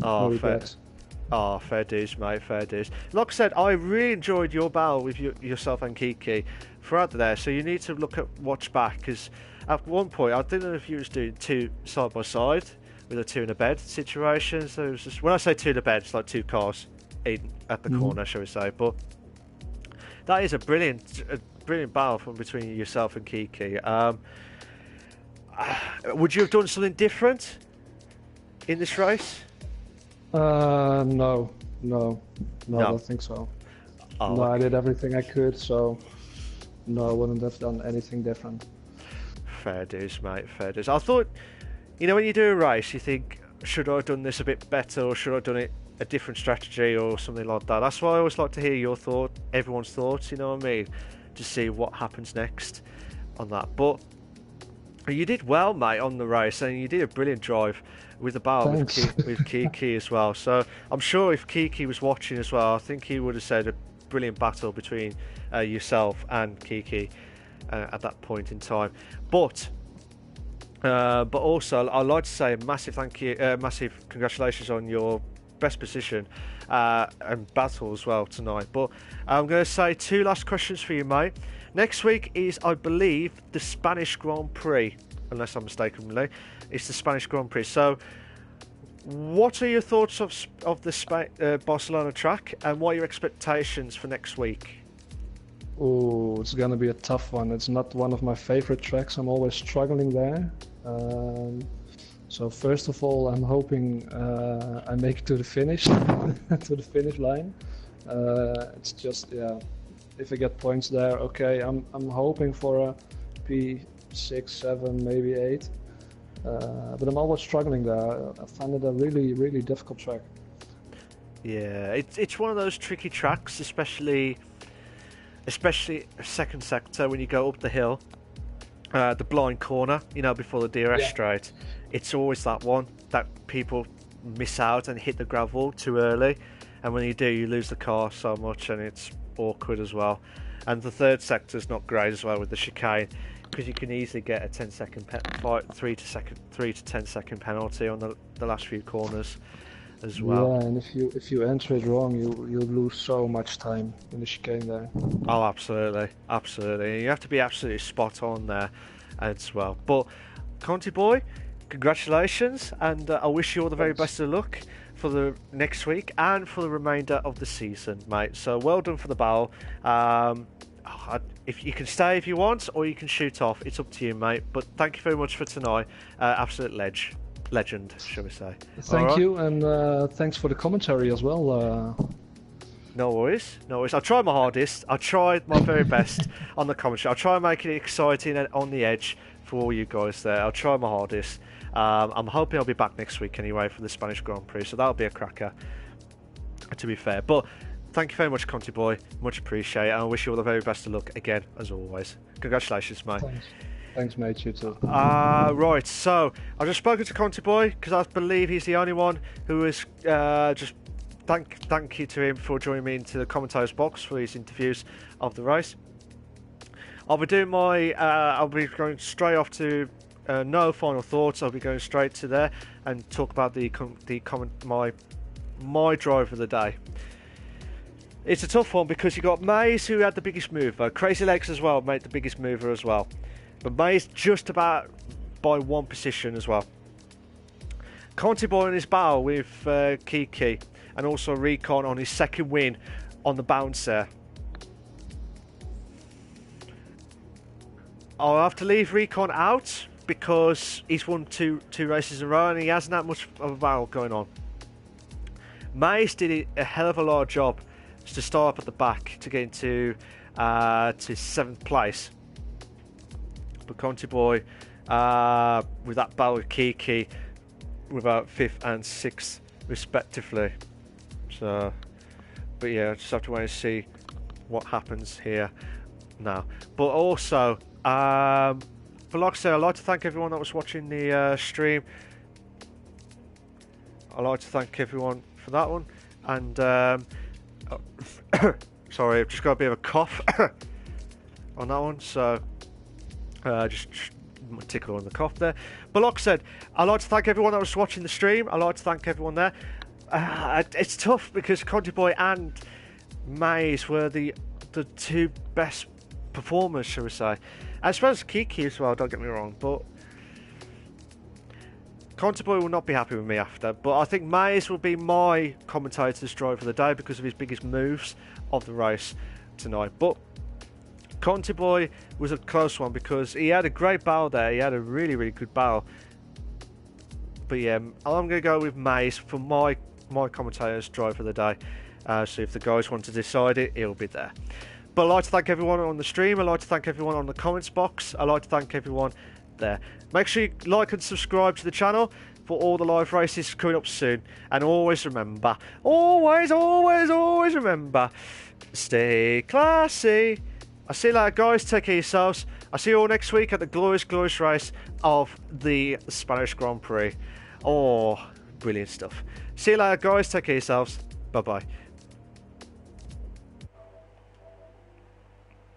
Oh, fair. Oh, fair dues, mate. Fair dues. Like I said, I really enjoyed your battle with yourself and Kiki throughout there. So you need to watch back, because at one point I didn't know if you was doing 2 side by side with a 2 in a bed situation. So it was just, when I say 2 in a bed, it's like 2 cars at the corner, shall we say? But that is a brilliant battle from between yourself and Kiki. Would you have done something different in this race? No, I don't think so. Oh, no, okay. I did everything I could, so no, I wouldn't have done anything different. Fair dues, mate, fair dues. I thought, when you do a race, you think, should I have done this a bit better, or should I have done it a different strategy or something like that? That's why I always like to hear everyone's thoughts, you know what I mean? To see what happens next on that. But you did well, mate, on the race, and you did a brilliant drive with the battle with Kiki as well. So I'm sure if Kiki was watching as well, I think he would have said a brilliant battle between yourself and Kiki at that point in time. But also, I'd like to say a massive thank you, massive congratulations on your best position and battle as well tonight. But I'm going to say 2 last questions for you, mate. Next week is, I believe, the Spanish Grand Prix, unless I'm mistaken. It's the Spanish Grand Prix. So, what are your thoughts of the Barcelona track, and what are your expectations for next week? Oh, it's gonna be a tough one. It's not one of my favorite tracks. I'm always struggling there. Um, so first of all, I'm hoping I make it to the finish, to the finish line. It's just, yeah, if I get points there, okay. I'm hoping for a P6, 7, maybe 8. But I'm always struggling there. I find it a really, really difficult track. Yeah, it's one of those tricky tracks, especially second sector when you go up the hill, the blind corner, you know, before the DRS straight. It's always that one that people miss out and hit the gravel too early, and when you do, you lose the car so much, and it's awkward as well. And the third sector's not great as well with the chicane, because you can easily get a 10-second 3 to 10 second penalty on the last few corners as well. Yeah, and if you enter it wrong, you lose so much time in the chicane there. Oh, absolutely, absolutely. You have to be absolutely spot on there as well. But Conti boy, congratulations, and I wish you all the very best of luck for the next week and for the remainder of the season, mate. So well done for the battle. If you can stay if you want, or you can shoot off. It's up to you, mate. But thank you very much for tonight. Absolute legend, shall we say. Thank you, and thanks for the commentary as well. No worries, no worries. I'll try my hardest. I'll try my very best on the commentary. I'll try and make it exciting and on the edge for all you guys there. I'll try my hardest. I'm hoping I'll be back next week anyway for the Spanish Grand Prix, so that'll be a cracker, to be fair. But thank you very much, Conti boy. Much appreciated, and I wish you all the very best of luck again, as always. Congratulations, mate. Thanks, mate. You too. Right, so I've just spoken to Conti boy because I believe he's the only one who has just thank you to him for joining me into the commentators box for his interviews of the race. I'll be doing I'll be going straight off to no final thoughts. I'll be going straight to there and talk about my drive of the day. It's a tough one because you got Mays, who had the biggest mover. Crazy Legs as well made the biggest mover as well. But Mays just about by one position as well. Conti boy in his battle with Kiki, and also Recon on his second win on the bouncer. I'll have to leave Recon out because he's won two races in a row and he hasn't had much of a battle going on. Mace did a hell of a lot of job to start up at the back to get into to 7th place. But Conti boy, with that battle with Kiki, with about 5th and 6th respectively. So, but yeah, I just have to wait and see what happens here now. But also, but like I said, I'd like to thank everyone that was watching the stream. I'd like to thank everyone for that one. And sorry, I've just got a bit of a cough on that one, so just tickle on the cough there. But like I said, I'd like to thank everyone that was watching the stream. I'd like to thank everyone there. It's tough because Conti boy and Maze were the two best performers, shall we say. I suppose Kiki as well, don't get me wrong, but Conti boy will not be happy with me after. But I think Maze will be my commentator's drive for the day because of his biggest moves of the race tonight. But Conti boy was a close one because he had a great battle there. He had a really, really good battle. But yeah, I'm going to go with Maze for my commentator's drive for the day. So if the guys want to decide it, it'll be there. But I'd like to thank everyone on the stream. I'd like to thank everyone on the comments box. I'd like to thank everyone there. Make sure you like and subscribe to the channel for all the live races coming up soon. And always remember, always remember, stay classy. I'll see you later, guys. Take care of yourselves. I'll see you all next week at the glorious race of the Spanish Grand Prix. Oh, brilliant stuff. See you later, guys. Take care of yourselves. Bye-bye.